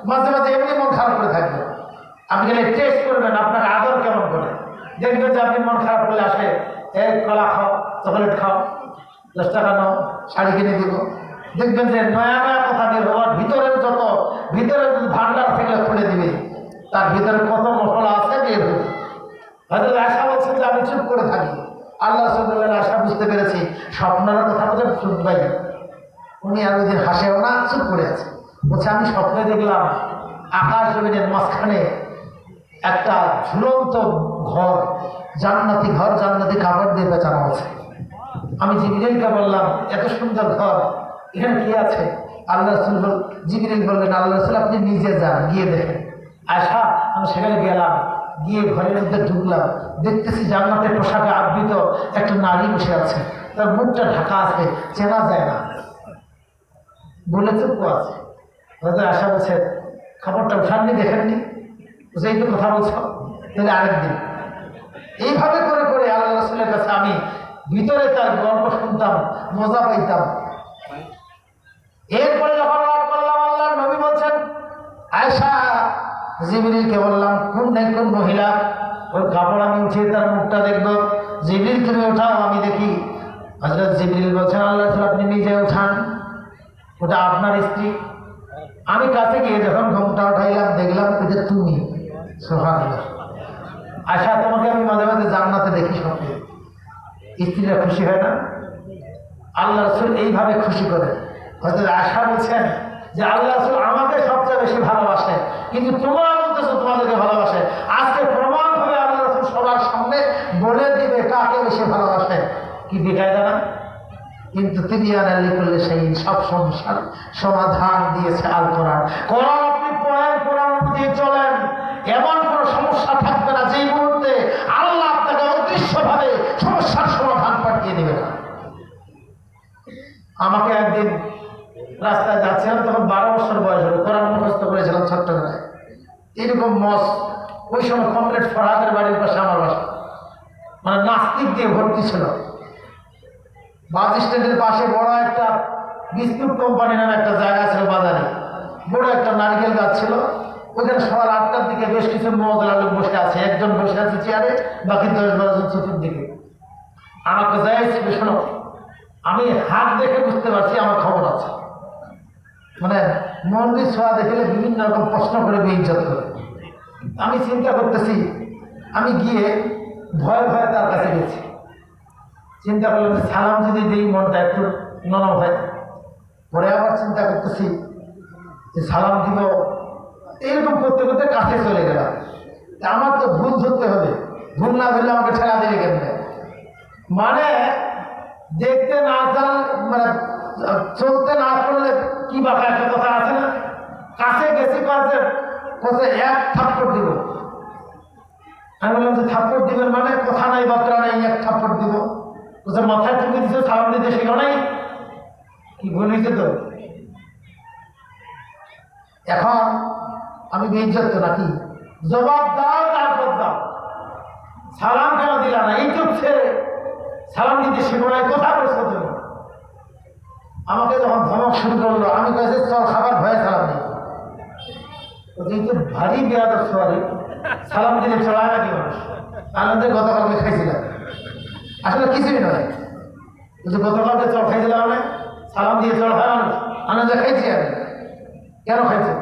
মাঝে মাঝে এমনি মন খারাপ করে থাকবে। আপনি গেলে টেস্ট করবেন আপনার আদর কেমন করে। দেখবেন যে আপনি মন খারাপ করলে আসে, এই কলা খাও, চকলেট খাও, 10 টাকা নাও, শাড়ি কিনে দিব। দেখবেন যে নয়া নয়া কথা বের হওয়ার ভিতরে যত ভিতরে ভান্ডার থেকে খুলে দিবে, তার ভিতরে কত মশলা আছে বের হবে। হয়তো আশা বলছেন যে আমি চুপ করে থাকি। আল্লাহ রাসূল আশা বুঝতে পেরেছি স্বপ্নের কথা বলে চুপ পাই। উনি আর ওই দিন হাসেও না, চুপ করে আছে। বলছে আমি স্বপ্নে দেখলাম আকাশ জমিনের মাঝখানে একটা ঝুলন্ত ঘর, জান্নাতি ঘর, জান্নাতি কাপড় দিয়ে বেচানো আছে। আমি জিবরিলকে বললাম, এত সুন্দর ঘর, এখানে কি আছে? আল্লাহ রাসূল জিবরিল বললেন, আল্লাহ রাসূল আপনি নিজে যান, গিয়ে দেখেন। আয়সা, আমি সেখানে গেলাম, গিয়ে ঘরের মধ্যে ঢুকলাম, দেখতেছি জান্নাতের পোশাকে আবৃত একটা নারী বসে আছে, তার মুখটা ঢাকা আছে, চেনা যায় না, বলে চুপ আছে। আশা বলছে, খাবারটা উঠাননি, দেখেননি? এই তো কথা বলছ, তাহলে আরেকদিন। এইভাবে করে করে আল্লাহ রাসূলের কাছে আমি ভিতরে তার গল্প শুনতাম, মজা পাইতাম। এরপরে যখন রাগ করলাম, আল্লাহর নবী বলছেন, আয়েশা, জিবরিলকে বললাম, কোন মহিলা, ওর কাপড় আমি উঠিয়ে তার মুখটা দেখবো। জিবরিল তুমি ওঠাও, আমি দেখি। হযরত জিবরিল বলছেন, আল্লাহ রাসূল আপনি নিজে উঠান, ওটা আপনার স্ত্রী। আমি কাছে গিয়ে যখন ঘুমটা উঠাইলাম, দেখলাম এটা তুমি। সুবহানাল্লাহ। আয়শা, তোমাকে আমি মাঝে মাঝে জান্নাতে দেখি স্বপ্নে। স্ত্রীরা খুশি হয় না? আল্লাহ রাসূল এইভাবে খুশি করে। হযরত আয়েশা বলছেন যে আল্লাহ রাসূল আমাকে সবচেয়ে বেশি ভালোবাসে, কিন্তু তোমরা বলতেছো তোমাদেরকে ভালোবাসে। আজকে প্রমাণ হবে আল্লাহ রাসূল সবার সামনে বলে দিবে কাকে বেশি ভালোবাসে। কি বেকায়দা না? কিন্তু তিবিয়ান লিকুল্লি শাইইন, সব সমস্যার সমাধান দিয়েছে আল কোরআন। কোরআন আপনি পড়েন, কোরআন অনুযায়ী চলেন, এমন কোনো সমস্যা থাকবে না যেই মুহূর্তে আল্লাহ আপনাকে অদৃশ্যভাবে সমস্যার সমাধান পাঠিয়ে দেবে না। আমাকে একদিন রাস্তায় যাচ্ছিলাম, তখন 12 বছর বয়স হলো, কোরআন মুখস্থ করেছিলাম চট্টগ্রামে। এরকম মস, ওই সময় কমপ্লিট ফরহাদের বাড়ির পাশে আমার বাসা, মানে নাস্তিক দিয়ে ভর্তি ছিল। বাস স্ট্যান্ডের পাশে বড় একটা বিস্কুট কোম্পানি নামে একটা জায়গা ছিল বাজারে, বড় একটা নারকেল গাছ ছিল। ওখানে সকাল 8টার দিকে বেশ কিছু মজলা লোক বসে আছে, একজন বসে আছে চেয়ারে, বাকি 10-12 জন চতুর্দিকে। আমাকে যাই ছিল, শোনো, আমি হাত দেখে বুঝতে পারছি আমার খবর আছে। মানে মন্দির ছোঁয়া দেখলে বিভিন্ন রকম প্রশ্ন করে বেইজ্জত করে। আমি চিন্তা করতেছি, আমি গিয়ে ভয়ে ভয়ে তার কাছে গেছি। চিন্তা করলাম সালাম যদি দিই মনটা একটু নরম হয়। পরে আবার চিন্তা করতেছি যে সালাম দিব, এইরকম করতে করতে কাছে চলে গেলাম। আমার তো ভুল ধরতে হবে, ভুল না ধরলে আমাকে ঠেলা দিলে কেমনে? মানে দেখতে না জান, মানে চলতে না করলে কি বাবা একটা কথা আছে না, কাছে গেছি কাছে কোথায় 1 থাপ্পড় দিব। আমি বললাম যে থাপ্পড় দিবেন মানে? কথা নাই বার্তা নাই, 1 থাপ্পড় দিব। কোথায় মাথায় ঠুকে দিচ্ছে, সালাম দিতে শেখো নাই, কি ভুল হয়েছে তো? এখন আমি বেইজ্জত তো নাকি? জবাব দাও, তারপর দাও। সালাম কেন দিলা না? ইউটিউব ছেড়ে সালাম দিতে শেখো নাই, কথা বলছো তুমি? আমাকে যখন ধমক শুরু করলো, আমি কাছে চল খাবার ভয়ে সালাম দিই। যেহেতু ভারী বেয়াদব সোয়ারি, সালাম দিলে চলায় নাকি মানুষ? আনন্দে গতকালকে খাইছিলাম, আসলে কিছুই নয়। কিন্তু গতকালকে চল খাইছিলাম, মানে সালাম দিয়ে চল হয় মানুষ, আনন্দে খাইছি আমি। কেন খাইছি?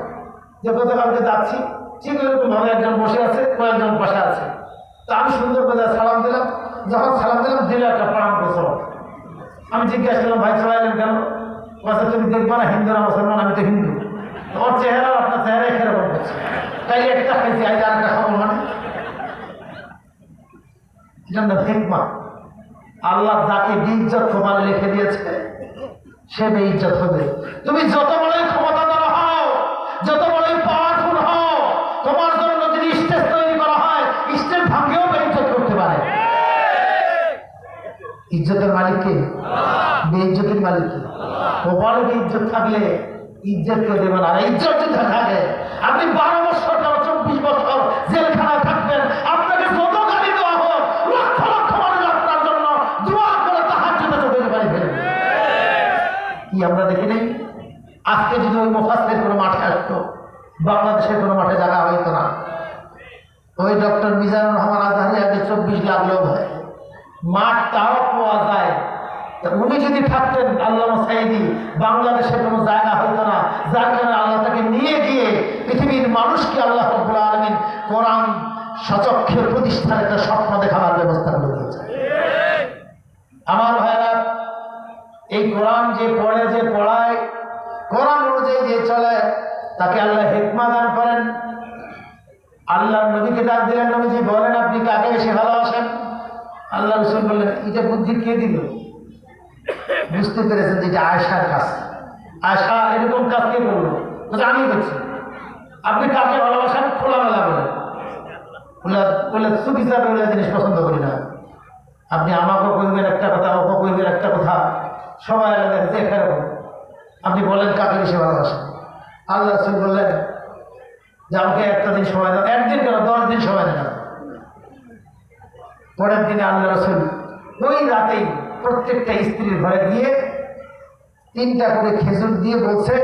যে গতকালকে যাচ্ছি, ঠিক ওরকম ভাবে একজন বসে আছে, কয়েকজন বসে আছে, তো আমি সুন্দর করে সালাম দিলাম। যখন সালাম দিলাম, দিলে একটা প্রণাম করছো। আমি জিজ্ঞাসা করলাম, ভাই চলাইলেন কেন? বলছে তুমি দেখবা না হিন্দু না মুসলমান? আমি তো হিন্দু। ওর চেহারা আপনার চেহারা এরকম করছে, তাই একটা খাইছি, আজ আর একটা খাবো মানে? হিকমা। আল্লাহ যাকে বেইজ্জত তোমার লিখে দিয়েছে, সে বেইজ্জত হবে। তুমি যত বড়ই ক্ষমতাধর হও, যত বড়ই পাওয়ারফুল হও, তোমার জন্য যদি স্টেজ তৈরি করা হয়, স্টেজ ভাঙেও বেইজ্জত করতে পারে। ইজ্জতের মালিক কে? বেইজ্জতের মালিক কে? কপালে ইজ্জত থাকলে ইজ্জত কে দেবে না? ইজ্জত যদি থাকে, আপনি 12 বছর 24 বছর জেলখানায় থাকবেন, আপনাকে যত গালি দেওয়া হোক, লক্ষ লক্ষ মানুষ আপনার জন্য দোয়া করে তাহাজ্জুদে চোখের পানি ফেলবে। কি আমরা দেখি নাই? আজকে যদি ওই মুফাসসির কোনো মাঠে আসতো, বাংলাদেশের কোনো মাঠে জায়গা হইতো না। ওই ডক্টর মিজানুর রহমান আজহারি আগে 24 লাখ লোক হয়, মাঠ তাও পাওয়া যায়। উনি যদি থাকতেন, আল্লামা সাইদি, বাংলাদেশের কোনো জায়গা হইতো না। যার কারণে আল্লাহ তাকে নিয়ে গিয়ে পৃথিবীর মানুষকে আল্লাহ রাব্বুল আলামিন কোরআন সচক্ষে প্রতিষ্ঠার একটা স্বপ্ন দেখাবার ব্যবস্থা করে দিয়েছে। আমার ভাইরা, এই কোরআন যে পড়ে, যে পড়ায়, কোরআন অনুযায়ী যে চলে, তাকে আল্লাহ হিকমা দান করেন। আল্লাহ নবীকে ডাক দিলেন, নবীজি বলেন আপনি কাকে বেশি ভালোবাসেন? আল্লাহ রাসূল বললেন, এটা বুদ্ধি কে দিল? বুঝতে পেরেছেন যে এটা আয়েশার কাজ। আয়েশা এরকম কাজ কে করলো? আমি করছি। আপনি কাকে ভালোবাসেন? খোলামেলা বলেন। বলে চুপ হিসাবে বলে জিনিস পছন্দ করি না। আপনি আমাকেও কইবেন একটা কথা, ওকে কইবেন একটা কথা, সবাই দেখছে এরকম। আপনি বলেন কাকে বেশি ভালোবাসেন? আল্লাহ রাসূল বললেন যে আমাকে একটা দিন সময় দাও। একদিন কেন, 10 দিন সময় দেন। পরের দিনে আল্লাহ রাসূল ওই রাতেই প্রত্যেকটা স্ত্রীর ঘরে গিয়ে 3টা করে খেজুর দিয়ে বলছে,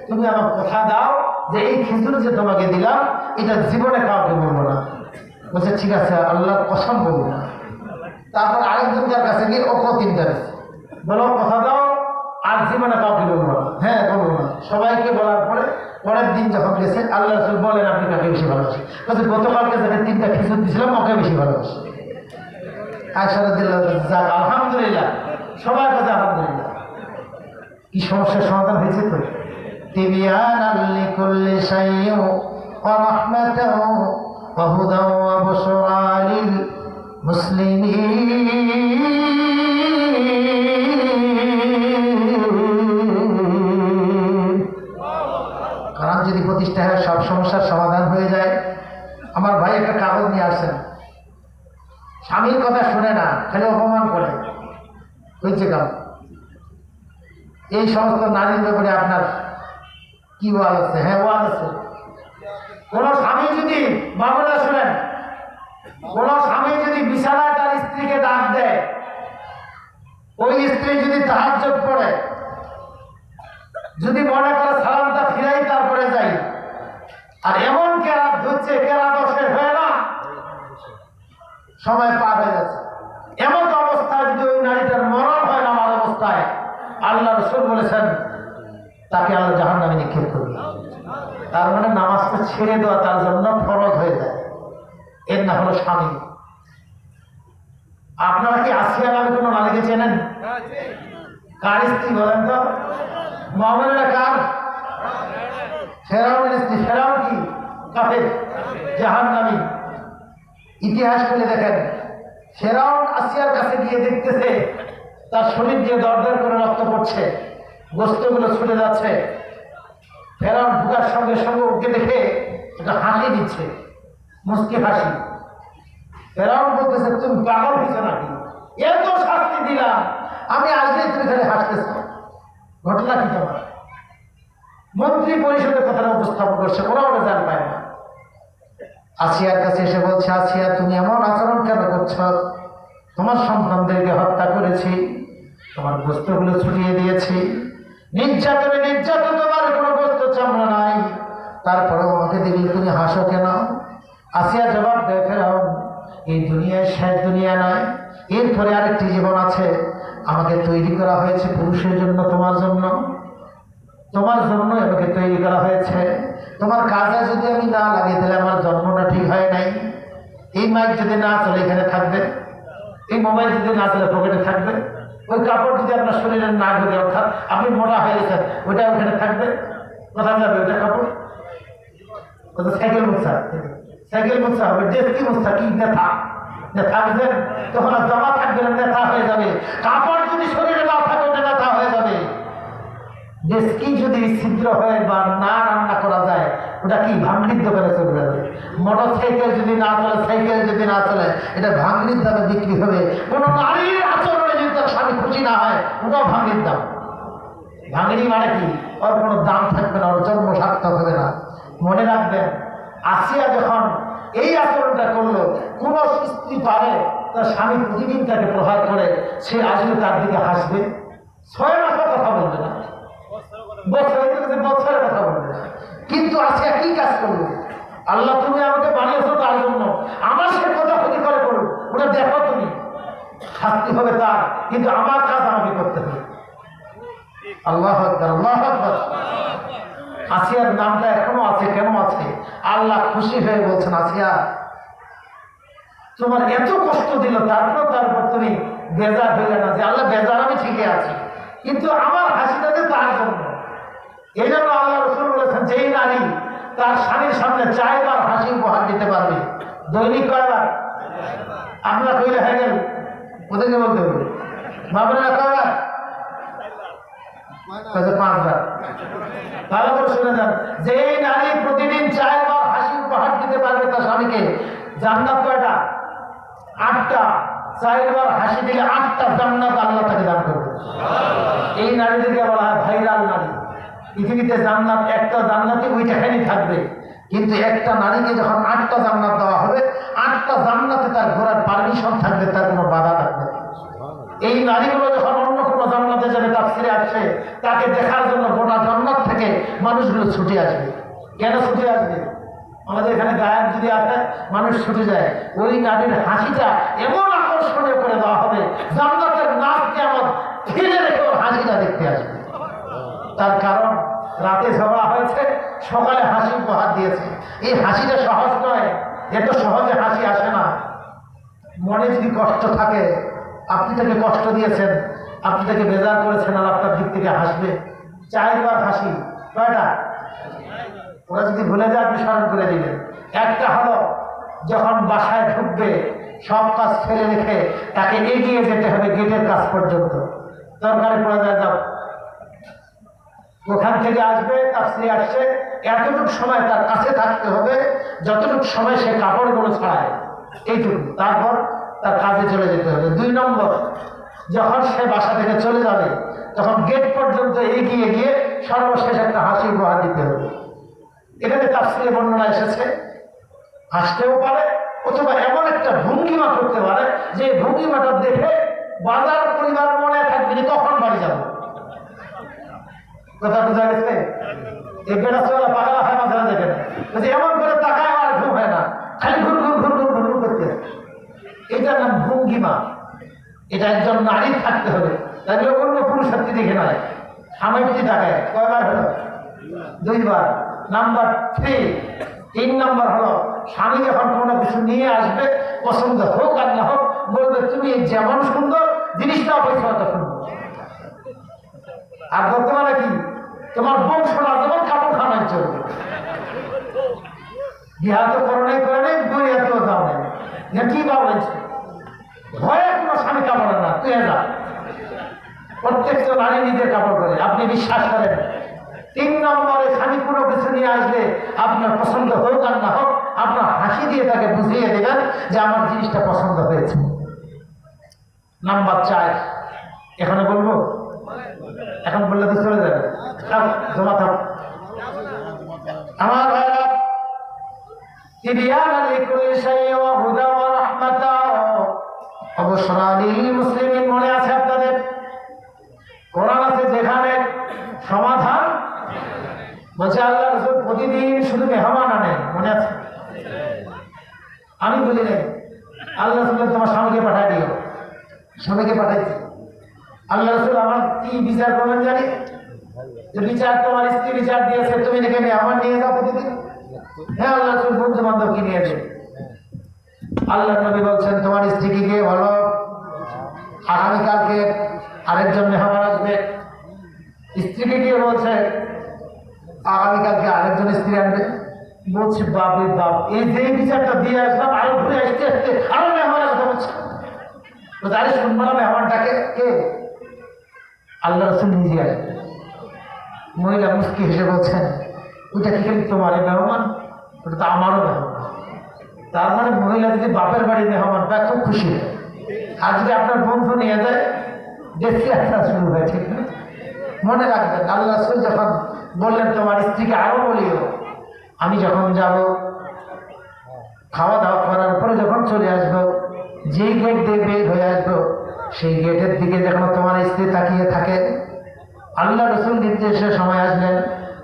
তুমি আমার কথা দাও যে এই খেজুর যে তোমাকে দিলাম, এটা জীবনে কাউকে বলবো না। বলছে ঠিক আছে, আল্লাহর কসম বলবো না। তারপর আরেকজনকার কাছে গিয়ে ওকে 3টা দিচ্ছে, বলো কথা দাও আর জীবনে কাউকে বলবো না। হ্যাঁ বলবো না। সবাইকে বলার পরে পরের দিন যখন গেছে, আল্লাহ রাসূল বলেন আপনি কাকে বেশি ভালোবাসেন? বলছে গতকালকে যাকে 3টা খেজুর দিয়েছিলাম, ওকে বেশি ভালোবাসি। আয়েশা রাদিয়াল্লাহু তাআলা, আলহামদুলিল্লাহ, সবার কাছে আলহামদুলিল্লাহ। কি সমস্যার সমাধান হয়েছে তো? তিবিয়ানাল লিকুল্লি শাইইন ওয়া রাহমাতান ওয়া হুদান ওয়া বুশরা লিল মুসলিমিন। কারণ যদি প্রতিষ্ঠা হয়, সব সমস্যার সমাধান হয়ে যায়। আমার ভাই একটা কাগজ নিয়ে আসেন, স্বামীর কথা শুনে না, খালি অপমান করে। হয়েছে কাম। এই সমস্ত নারীর ব্যাপারে আপনার কি ওয়াজ আছে? হ্যাঁ ওয়াজ আছে। কোন স্বামী যদি, বাবুরা শুনেন, কোন স্বামী যদি বিছানায় তার স্ত্রীকে ডাক দেয়, ওই স্ত্রী যদি তাহাজ্জুদ পড়ে, যদি মনে করে সালামটা ফিরাই তারপরে যাই, আর এমন কেরাত ধরছে, কেরাত শেষ হয় না, সময় পার হয়ে যাচ্ছে, এমন অবস্থায় যদি ওই নারীটার মরণ হয় না, আমার অবস্থায়, আল্লাহ রাসূল বলেছেন তাকে আল্লাহ জাহান্নামে নিক্ষেপ করবে। তার মানে নামাজটা ছেড়ে দেওয়া তার জন্য ফরজ হয়ে যায়। এর না হলো স্বামী। আপনারা কি আসিয়া নামে কোনো নারীকে চেনেন? কার স্ত্রী বলেন তো? মুমিনেরা কার? ফেরাউনের স্ত্রী। ফেরাউন কি? কাফের, জাহান্নামী। ইতিহাস খুলে দেখেন, ফেরাউন আসিয়ার কাছে গিয়ে দেখতেছে তার শরীর দিয়ে দরদর করে রক্ত পড়ছে, গোস্তগুলো ছুটে যাচ্ছে। ফেরাউন ঢুকার সঙ্গে সঙ্গে ওকে দেখে একটা হাসি দিচ্ছে, মুস্কি হাসি। ফেরাউন বলতেছে তুমি পাগল হয়েছো নাকি? এত শাস্তি দিলাম, আমি আসলেই তুমি খালি হাসতেছ, ঘটনা কি তোমার? মন্ত্রী পরিষদের কথাটা উপস্থাপন করছে, ওরা ওরা জান পায় না। আসিয়ার কাছে এসে বলছে, আসিয়া তুমি এমন আচরণ কেন করছ? তোমার সন্তানদেরকে হত্যা করেছি, তোমার গোস্তগুলো ছুটিয়ে দিয়েছি, নির্যাতনে নির্যাতন, তোমার কোনো গোস্ত চামড়া নাই, তারপরেও আমাকে দেখলে তুমি হাসো কেন? আসিয়া জবাব দেয়, ফেরাউন, এই দুনিয়ায় শেষ দুনিয়া নয়, এরপরে আরেকটি জীবন আছে। আমাকে তৈরি করা হয়েছে পুরুষের জন্য, তোমার জন্য, তোমার জন্য আমাকে তৈরি করা হয়েছে। তোমার কাজে যদি আমি না লাগে তাহলে আমার জন্মটা ঠিক হয় নাই। এই মাইক যদি না চলে এখানে থাকবে, এই মোবাইল যদি না চলে পকেটে থাকবে, ওই কাপড় যদি আপনার শরীরে না ঢুকে, অর্থাৎ আপনি মোটা হয়ে গেছেন, ওইটা ওখানে থাকবে, কোথায় যাবে ওইটা কাপড়? সাইকেল মুছা, সাইকেল মুছা হবে, ডেস্কি মুছা, কি নেতা থাকবেন তখন আর জমা থাকবে না, নেতা হয়ে যাবে। কাপড় যদি শরীরে না থাকে ওটা নেতা হয়ে যাবে। ডেস্কি যদি ছিদ্র হয় বা না রান্না করা যায়, ওটা কি ভাঙড়ির দোকানে চলে যাবে। মোটর সাইকেল যদি না চলে, সাইকেল যদি না চলে, এটা ভাঙড়ির দামে বিক্রি হবে। কোনো নারীর আচরণে যদি তার স্বামী খুশি না হয়, ওটাও ভাঙড়ির দাম। ভাঙড়ি মানে কি? ওর কোনো দাম থাকবে না, ওর জন্ম সার্থক হবে না। মনে রাখবেন, আসিয়া যখন এই আচরণটা করলো, কোন স্ত্রী পারে তার স্বামী প্রতিদিন তাকে প্রহার করে, সে আসলে তার দিকে হাসবে? 6 মাসের কথা বলবে না, বছরের কথা বলবে না। কিন্তু আসিয়া কি কাজ করলো? আল্লাহ, তুমি আমাকে বানিয়েছো তার জন্য, আমার সে কথা ক্ষতি করে করুন, ওটা দেখো তুমি, শাস্তি হবে তার, কিন্তু আমার কাজ আমাকে করতে হবে। আল্লাহু আকবার, আল্লাহু আকবার। আসিয়ার নামটা এখনো আছে, কেন আছে? আল্লাহ খুশি হয়ে বলছেন, আসিয়া তোমার এত কষ্ট দিল, তারপর তুমি বেজার হইলে না যে আল্লাহ বেজার, আমি ঠিকই আছি, কিন্তু আমার হাসিটা যে তার জন্য। এই জন্য আল্লাহ রাসূল বলেছেন, যেই নারী তার স্বামীর সামনে 4 বার হাসি উপহার দিতে পারবে, দৈনিক কয়বার? আপনারা কইলে হয়ে গেল, ওদেরকে বলতে হবে, ভাবলেন না কয়বার? 5 বার। ভালো করে শুনে যান, যে নারী প্রতিদিন 4 বার হাসি উপহার দিতে পারবে তার স্বামীকে, জান্নাত কয়টা? 8টা। 4 বার হাসি দিলে 8টা জান্নাত আল্লাহ তাকে দান করবে। এই নারীদেরকে বলা হয় ভাইরাল নারী। পৃথিবীতে জান্নাত, একটা জান্নাতে ওইটাখানেই থাকবে, কিন্তু একটা নারীকে যখন 8টা জান্নাত দেওয়া হবে, 8টা জান্নাতে তার ঘোরার পারমিশন থাকবে, তার কোনো বাধা থাকবে। এই নারীগুলো যখন অন্য কোনো জান্নাতে যাবে, তাফসীরে আসছে, তাকে দেখার জন্য গোটা জান্নাত থেকে মানুষগুলো ছুটে আসবে। কেন ছুটে আসবে? আমাদের এখানে গায়ক যদি আসে, মানুষ ছুটে যায়। ওই নারীর হাসিটা এমন আকর্ষণীয় করে দেওয়া হবে, জান্নাতের নাচকে আমার ফিরে রেখে ওর হাসিটা দেখতে আসবে। তার কারণ রাতে ঝগড়া হয়েছে, সকালে হাসি উপহার দিয়েছে। এই হাসিটা সহজ নয়, এত সহজে হাসি আসে না। মনে যদি কষ্ট থাকে, আপনি তাকে কষ্ট দিয়েছেন, আপনি তাকে বেজার করেছেন, আর আপনার দিক থেকে হাসবে। 4 বার হাসি, কয়টা? ওরা যদি ভুলে যায়, আপনি স্মরণ করে দিলেন। একটা হলো যখন বাসায় ঢুকবে, সব কাজ ফেলে রেখে তাকে এগিয়ে যেতে হবে গেটের কাজ পর্যন্ত। দরকারে পড়ে যায়, যাও। ওখান থেকে আসবে, তাফসীরে আসছে, এতটুকু সময় তার কাছে থাকতে হবে যতটুকু সময় সে কাপড়গুলো ছাড়ায়, এইটুকু। তারপর তার কাজে চলে যেতে হবে। 2 নম্বর, যখন সে বাসা থেকে চলে যাবে, তখন গেট পর্যন্ত এগিয়ে গিয়ে সর্বশেষ একটা হাসি উপহার দিতে হবে। এখানে তাফসীরে বর্ণনা এসেছে, হাসতেও পারে, অথবা এমন একটা ভঙ্গিমা করতে পারে যে ভঙ্গিমাটা দেখে বাজার পরিবার মনে থাকবে যে কখন বাড়ি যাবো। কথা বোঝা গেছে? এই বেড়াচোয়ালা পাগলা হয় মাঝে মাঝে, দেখেন এমন করে তাকায় আর ঘুম হয় না, খালি ঘুর ঘুর ঘুর ঘুর ঘুর ঘুর করতে। এটার নাম ভঙ্গিমা। এটা একজন নারী থাকতে হবে, তাহলে অন্য পুরুষের দেখে নয়। স্বামীটি তাকায় কয়বার হলো? 2 বার। নাম্বার 3 নম্বর হলো, স্বামী যখন কোনো কিছু নিয়ে আসবে, পছন্দ হোক আর না হোক, বলবে তুমি যেমন সুন্দর, জিনিসটাও পয়সা সুন্দর। আর বর্তমানে কি, তোমার বংশটা যেমন কাপড় খানায় চলবে। বিহা তো করে নাই, বই এতেও যাও নাই, কি বলছে? ভয়ে কোনো স্বামী কাপড় না, তুই যা। প্রত্যেকটা নারী নিজের কাপড় করে, আপনি বিশ্বাস করেন। 3 নম্বরে, স্বামী কোনো কিছু নিয়ে আসলে আপনার পছন্দ হোক আর না হোক, আপনার হাসি দিয়ে তাকে বুঝিয়ে দেবেন যে আমার জিনিসটা পছন্দ হয়েছে। নাম্বার 4, এখানে বলবো? এখন বললে তো চলে যাবে, জমা থাক। আমার ভাইরা, তিবিয়ানান লিকুল্লি শাইইন ওয়া হুদান ওয়া রাহমাতান ওয়া বুশরা লিল মুসলিমিন। মনে আছে আপনাদের? কোরআন আছে যেখানে বলছে আল্লাহ রাসূল প্রতিদিন শুধু মেহমান আনে, মনে আছে? আমি বলি নাই, আল্লাহ রাসূল তোমার স্বামীকে পাঠায় দিও। স্বামীকে পাঠাইছি। আল্লাহ রাসূল আমার কি বিচার করবেন জানি, যে বিচার তোমার স্ত্রী বিচার দিয়েছে, তুমি নাকি মেহমান নিয়ে যাও প্রতিদিন। হ্যাঁ আল্লাহ রাসূল বন্ধু বান্ধব কি নিয়ে যাবে। আল্লাহ নবী বলছেন তোমার স্ত্রীকে গিয়ে বলো আগামীকালকে আরেকজন মেহমান আসবে। স্ত্রীকে গিয়ে বলছে আগামীকালকে আরেকজন স্ত্রী আনবে। বলছে বাপরে বাপ, এই যে বিচারটা দিয়ে আসলাম আরো ঘুরে আসতে আসতে আরো মেহমান আসবে। বলছে আরে শুনবো না মেহমানটাকে কে? আল্লাহ রাসূল নিজে আসবে। মহিলা মুস্কি হেসে বলছেন ওইটা কি খালি তোমার মেহমান? ওটা তো আমারও মেহমান। তার মানে মহিলা যদি বাপের বাড়ি মেহমান তা খুব খুশি। আর যদি আপনার বন্ধু নিয়ে যায় দেখি একটা শুরু হয়, ঠিক না? মনে রাখবেন আল্লাহ রাসূল যখন বললেন তোমার স্ত্রীকে আরো বলিও, আমি যখন যাব খাওয়া দাওয়া করার পরে যখন চলে আসবো, যেই গেট দিয়ে বের হয়ে আসবো সেই গেটের দিকে যখন তোমার স্ত্রী তাকিয়ে থাকে, আল্লাহ রাসূল নির্দেশের সময় আসলেন,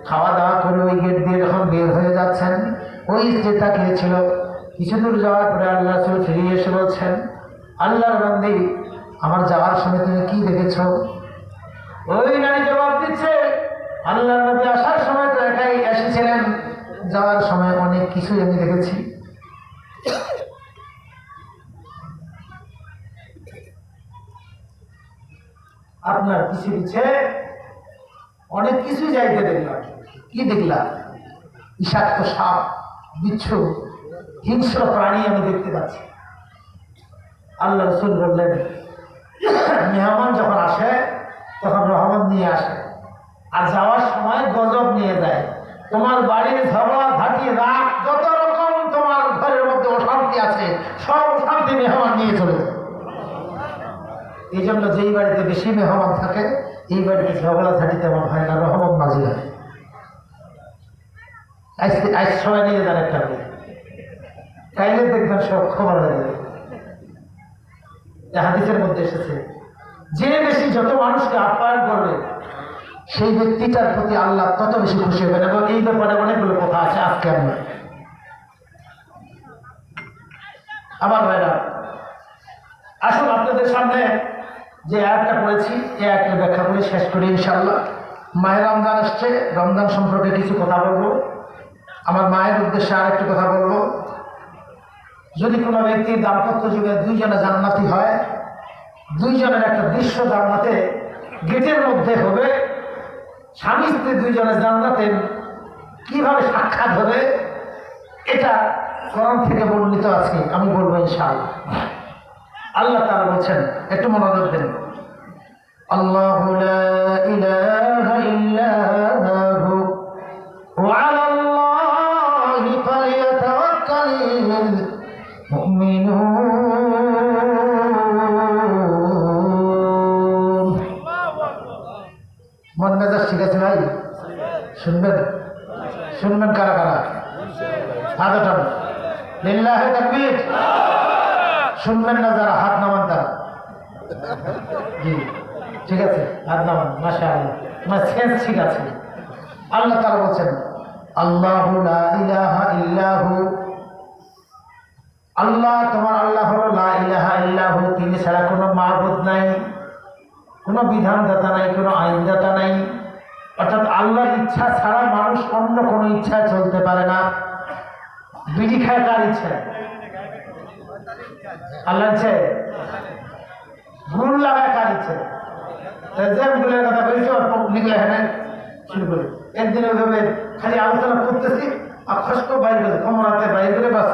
খাওয়া দাওয়া করে ওই গেট দিয়ে যখন বের হয়ে যাচ্ছেন ওই স্ত্রী তাকিয়েছিল। কিছু দূর যাওয়ার পরে আল্লাহ রাসূল ফিরে এসে বলছেন আল্লাহর বান্দি আমার যাওয়ার সময় তুমি কি দেখেছ? ওই নারী জবাব দিচ্ছে আল্লাহর নবী আসার সময় তো একাই এসেছিলেন, যাওয়ার সময় অনেক কিছুই আমি দেখেছি। আপনার পিছে পিছে অনেক কিছু যাইতে দেখলাম। কি দেখলাম? বিষাক্ত সাপ, বিচ্ছু, হিংস্র প্রাণী আমি দেখতে পাচ্ছি। আল্লাহ রাসূল বললেন মেহমান যখন আসে তখন রহমত নিয়ে আসে, আর যাওয়ার সময় গজব নিয়ে যায়। তোমার বাড়ির ঝগড়া ঝাঁটি রাগ যত রকম তোমার ঘরের মধ্যে অশান্তি আছে সব অশান্তি মেহমান নিয়ে চলে যায়। এই জন্য যেই বাড়িতে বেশি মেহমান থাকে এই বাড়িতে ঝগড়া ঝাঁটি তেমন হয় না, রহমত নাজিল হয়। আজ সবাই নিয়ে যান একটা কাইলে দেখবেন সব খবর হয়ে যাবে। হাদিসের মধ্যে এসেছে যে বেশি যত মানুষকে আপ্যায়ন করবে সেই ব্যক্তিটার প্রতি আল্লাহ তত বেশি খুশি হবেন। এবং এই ব্যাপারে অনেকগুলো কথা আছে, আজকে আমরা আবার ভাইরা আসুন আপনাদের সামনে যে আয়াতটা পড়েছি এই আয়াতটা ব্যাখ্যা করে শেষ করি ইনশাআল্লাহ। মাহে রমজান আসছে, রমজান সম্পর্কে কিছু কথা বলবো। আমার মায়ের উদ্দেশ্যে আর একটু কথা বলবো। যদি কোনো ব্যক্তির দাম্পত্য যুগে দুইজনে জান্নাতি হয়, দুইজনের একটা দৃশ্য জান্নাতে গেটের মধ্যে হবে, স্বামী স্ত্রী দুইজনের জান্নাতে কিভাবে সাক্ষাৎ হবে এটা কোরআন থেকে বর্ণিত আছে, আমি বলবো ইনশাআল্লাহ। আল্লাহ তাআলা বলছেন, একটু মনোযোগ দেন। আল্লাহু লা ইলাহা ইল্লা হু ওয়া আলাল্লাহি ফালিয়াতাওয়াক্কালিল মুমিনুন। মন মেজাজ ঠিক আছে ভাই? শুনবেন? শুনবেন কারা কারা? হাত ওঠান। লিল্লাহি তাকবীর। শুনবেন না যারা হাত নামান তারা? জি ঠিক আছে, হাত নামান। মাশাআল্লাহ, আমার সেন্স ঠিক আছে। আল্লাহ তাআলা বলছেন আল্লাহু লা ইলাহা ইল্লাহু, আল্লাহ তোমার আল্লাহ হলো লা ইলাহা ইল্লাহু, তিনি ছাড়া কোনো মাবুদ নাই, কোনো বিধানদাতা নাই, কোনো আইনদাতা নাই। অর্থাৎ আল্লাহর ইচ্ছা ছাড়া মানুষ অন্য কোনো ইচ্ছায় চলতে পারে না। বিড়ি খায় কার ইচ্ছায়? আল্লাহ ইচ্ছায়। ভুল লাগায় কার ইচ্ছায়? ভুলের কথা বলছি লিখলে হ্যাঁ শুরু করি। একদিন ওইভাবে খালি আলোচনা করতেছি আর খসক বাইর করে কমরাতে বাইর করে বাস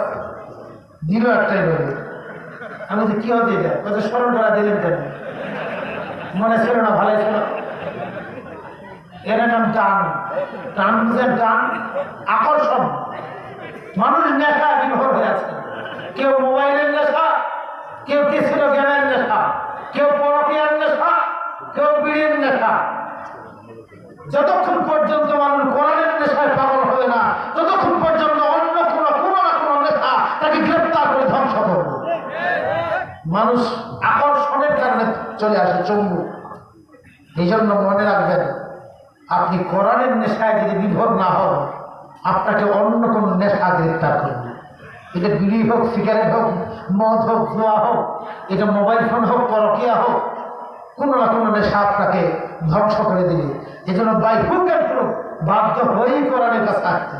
দিল একটাই বলে। আমি যে কি হতে এটা কত স্মরণ করা দিলেন কেন? মনে ছিল না, ভালোই ছিল। এর নাম টান। টান বুঝেন? টান আকর্ষণ। মানুষ নেশা বিভোর হয়ে আছে। কেউ মোবাইলের নেশা, কেউ কিছু জ্ঞানের নেশা, কেউ পরকীয়ার নেশা, কেউ বিড়ির নেশা। যতক্ষণ পর্যন্ত মানুষ কোরআনের নেশায় পাগল হবে না ততক্ষণ পর্যন্ত অন্য কোনো না কোনো নেশা তাকে গ্রেপ্তার করে ধ্বংস করবে। মানুষ আকর্ষণের কারণে চলে আসে চঙ্গু। এই জন্য মনে রাখবেন আপনি কোরআনের নেশায় যদি বিভোর না হন, আপনাকে অন্য কোন নেশা গ্রেফতার করবে। এটা বিড়ি হোক, সিগারেট হোক, মদ হোক, জুয়া হোক, এটা মোবাইল ফোন হোক, পরকিয়া হোক, কোনো না কোনো নেশা আপনাকে ধ্বংস করে দিবে। এজন্য বাই হুক অ্যান্ড ক্রুক বাধ্য হয়েই কোরআনের কাছে আসতে।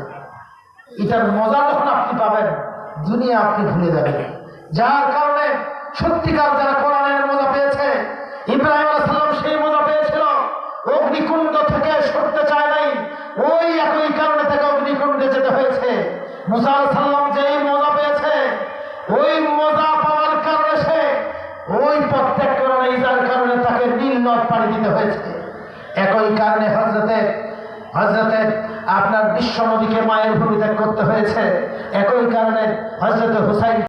এটার মজা যখন আপনি পাবেন, দুনিয়া আপনি ভুলে যাবেন। যার কারণে সত্যিকার যারা কোরআনের মজা পেয়েছে, ইব্রাহিম আলাইহিস সালাম সেই মজা পেয়েছিল, অগ্নিকুণ্ড থেকে সরতে চায় নাই, ওই একই কারণে থেকে অগ্নিকুণ্ডে যেতে হয়েছে। মুসা আলাইহিস সালাম যেই মজা পেয়েছে, ওই মজা পাওয়ার কারণে সে ওই পথ ত্যাগ করে নাই, যার কারণে তাকে নীল নদ পাড়ি দিতে হয়েছে। একই কারণে হযরতে আপনার বিশ্ব নবীকে মায়ের ভূমি ত্যাগ করতে হয়েছে। একই কারণে হযরতে হুসাইন